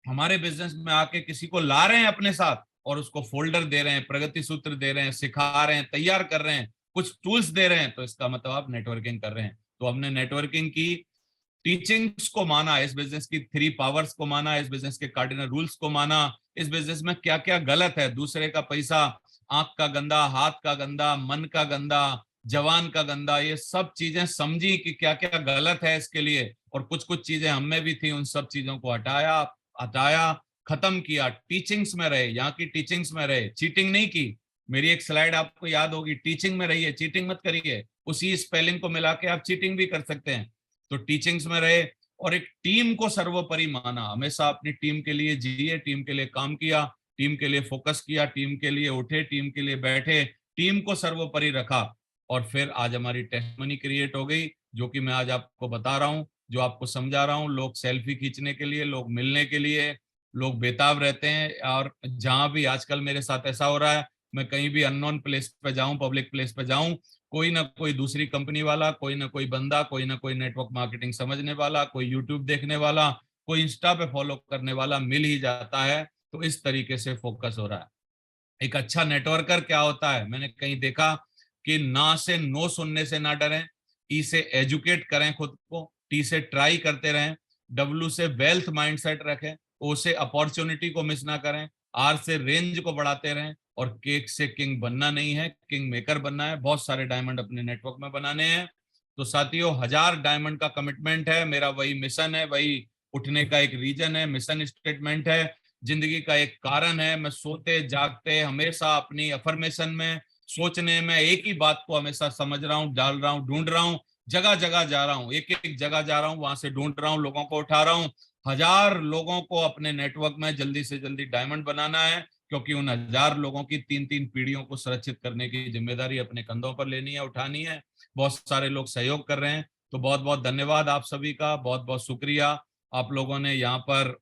हमारे बिजनेस में आके किसी को ला रहे हैं अपने साथ और उसको फोल्डर दे रहे हैं, प्रगति सूत्र दे रहे हैं, सिखा रहे हैं, तैयार कर रहे हैं, कुछ टूल्स दे रहे हैं, तो इसका मतलब आप नेटवर्किंग कर रहे हैं। तो हमने नेटवर्किंग की, टीचिंग्स को माना, इस बिजनेस की 3 पावर्स को माना, इस बिजनेस के कार्डिनल रूल्स को माना, इस बिजनेस में क्या क्या गलत है, दूसरे का पैसा, आंख का गंदा, हाथ का गंदा, मन का गंदा, जवान का गंदा, ये सब चीजें समझी कि क्या क्या गलत है इसके लिए। और कुछ कुछ चीजें हमें भी थी, उन सब चीजों को हटाया, खत्म किया। टीचिंग्स में रहे, यहाँ की टीचिंग्स में रहे, चीटिंग नहीं की। मेरी एक स्लाइड आपको याद होगी, टीचिंग में रहिए, चीटिंग मत करिए। उसी स्पेलिंग को मिला के आप चीटिंग भी कर सकते हैं। तो टीचिंग्स में रहे और एक टीम को सर्वोपरि माना, हमेशा अपनी टीम के लिए जिए, टीम के लिए काम किया, टीम के लिए फोकस किया, टीम के लिए उठे, टीम के लिए बैठे, टीम को सर्वोपरि रखा। और फिर आज हमारी टेस्टमनी क्रिएट हो गई, जो कि मैं आज आपको बता रहा हूँ, जो आपको समझा रहा हूँ। लोग सेल्फी खींचने के लिए, लोग मिलने के लिए, लोग बेताब रहते हैं। और जहां भी आजकल मेरे साथ ऐसा हो रहा है, मैं कहीं भी अननोन प्लेस पे जाऊं, पब्लिक प्लेस पे जाऊं, कोई ना कोई दूसरी कंपनी वाला, कोई ना कोई बंदा, कोई ना कोई नेटवर्क मार्केटिंग समझने वाला, कोई यूट्यूब देखने वाला, कोई इंस्टा पे फॉलो करने वाला मिल ही जाता है। तो इस तरीके से फोकस हो रहा है। एक अच्छा नेटवर्कर क्या होता है, मैंने कहीं देखा कि ना से नो सुनने से ना डरें, ई से एजुकेट करें खुद को, टी से ट्राई करते रहें, डब्ल्यू से वेल्थ माइंडसेट रखें, ओ से अपॉर्चुनिटी को मिस ना करें, आर से रेंज को बढ़ाते रहें, और केक से किंग बनना नहीं है, किंग मेकर बनना है। बहुत सारे डायमंड अपने नेटवर्क में बनाने हैं। तो साथियों, 1000 डायमंड का कमिटमेंट है मेरा, वही मिशन है, वही उठने का एक रीजन है, मिशन स्टेटमेंट है, जिंदगी का एक कारण है। मैं सोते जागते हमेशा अपनी अफर्मेशन में, सोचने में एक ही बात को हमेशा समझ रहा हूँ, डाल रहा हूँ, ढूंढ रहा हूँ, जगह जगह जा रहा हूँ, एक एक जगह जा रहा हूँ, वहां से ढूंढ रहा हूँ, लोगों को उठा रहा हूँ। 1000 लोगों को अपने नेटवर्क में जल्दी से जल्दी डायमंड बनाना है, क्योंकि उन 1000 लोगों की 3-3 पीढ़ियों को सुरक्षित करने की जिम्मेदारी अपने कंधों पर लेनी है, उठानी है। बहुत सारे लोग सहयोग कर रहे हैं, तो बहुत बहुत धन्यवाद आप सभी का, बहुत बहुत शुक्रिया। आप लोगों ने यहाँ पर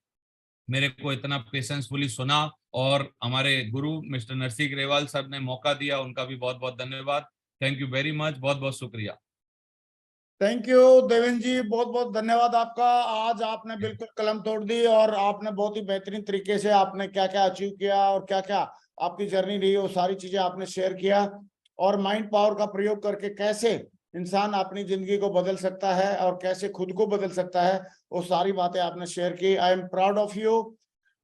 मेरे को इतना पेशेंसफुली सुना, और हमारे गुरु मिस्टर नरसिंह ग्रेवाल सर ने मौका दिया, उनका भी बहुत बहुत धन्यवाद। थैंक यू वेरी मच, बहुत बहुत शुक्रिया। थैंक यू देवेंद्र जी, बहुत बहुत धन्यवाद आपका। आज आपने बिल्कुल कलम तोड़ दी और आपने बहुत ही बेहतरीन तरीके से आपने क्या क्या अचीव किया और क्या क्या आपकी जर्नी रही, वो सारी चीजें आपने शेयर किया। और माइंड पावर का प्रयोग करके कैसे इंसान अपनी जिंदगी को बदल सकता है और कैसे खुद को बदल सकता है, वो सारी बातें आपने शेयर की। I am proud of you.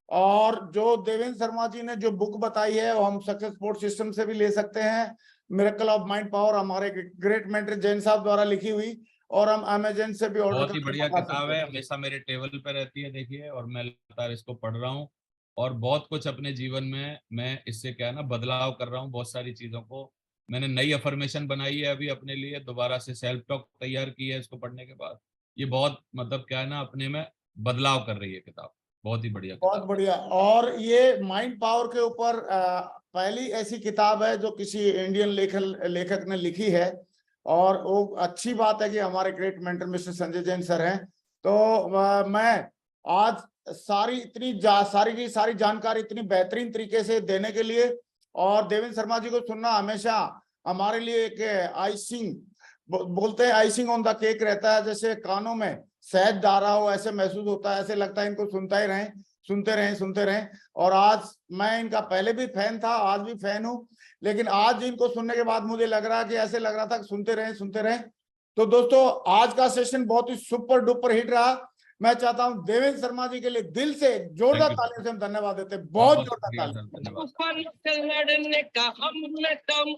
और जो देवेंद्र शर्मा जी ने जो बुक बताई है, वो हम सक्सेस सपोर्ट सिस्टम से भी ले सकते हैं, मिरेकल ऑफ माइंड पावर, हमारे ग्रेट मेंटर जैन साहब द्वारा लिखी हुई, और हम अमेजन से भी ऑर्डर बहुत ही करके बढ़िया मंगा किताब सकते है, हैं। हमेशा मेरे टेबल पे रहती है, देखिए, और मैं लगातार इसको पढ़ रहा हूँ। और बहुत कुछ अपने जीवन में मैं इससे क्या है ना बदलाव कर रहा हूँ। बहुत सारी चीजों को मैंने नई अफर्मेशन बनाई है अभी अपने लिए, दोबारा से सेल्फ टॉक तैयार की है इसको पढ़ने के बाद। ये बहुत मतलब क्या है ना अपने में बदलाव कर रही है किताब, बहुत ही बढ़िया बहुत किताब। बढ़िया। और ये माइंड पावर के ऊपर पहली ऐसी किताब है जो किसी इंडियन लेखक ने लिखी है, और वो अच्छी बात है कि हमारे great mentor mister Sanjay Jain sir हैं। तो मैं आज सारी की सारी जानकारी इतनी बेहतरीन तरीके से देने के लिए, और देवेंद्र शर्मा जी को सुनना हमेशा हमारे लिए एक आइसिंग, बोलते हैं आइसिंग ऑन द केक रहता है। जैसे कानों में शहद डाला हो ऐसे महसूस होता है, ऐसे लगता है इनको सुनता ही रहें, सुनते रहें। और आज मैं इनका पहले भी फैन था, आज भी फैन हूं, लेकिन आज इनको सुनने के बाद मुझे लग रहा है कि ऐसे लग रहा था कि सुनते रहें। तो दोस्तों आज का सेशन बहुत ही सुपर डुपर हिट रहा। मैं चाहता हूं देवेंद्र शर्मा जी के लिए दिल से जोरदार Thank you, तालियों से हम धन्यवाद देते हैं, बहुत बहुत बहुत जोरदार शुक्रिया ताली। सर, धन्यवाद। तूफान से लड़ने का हम में दम।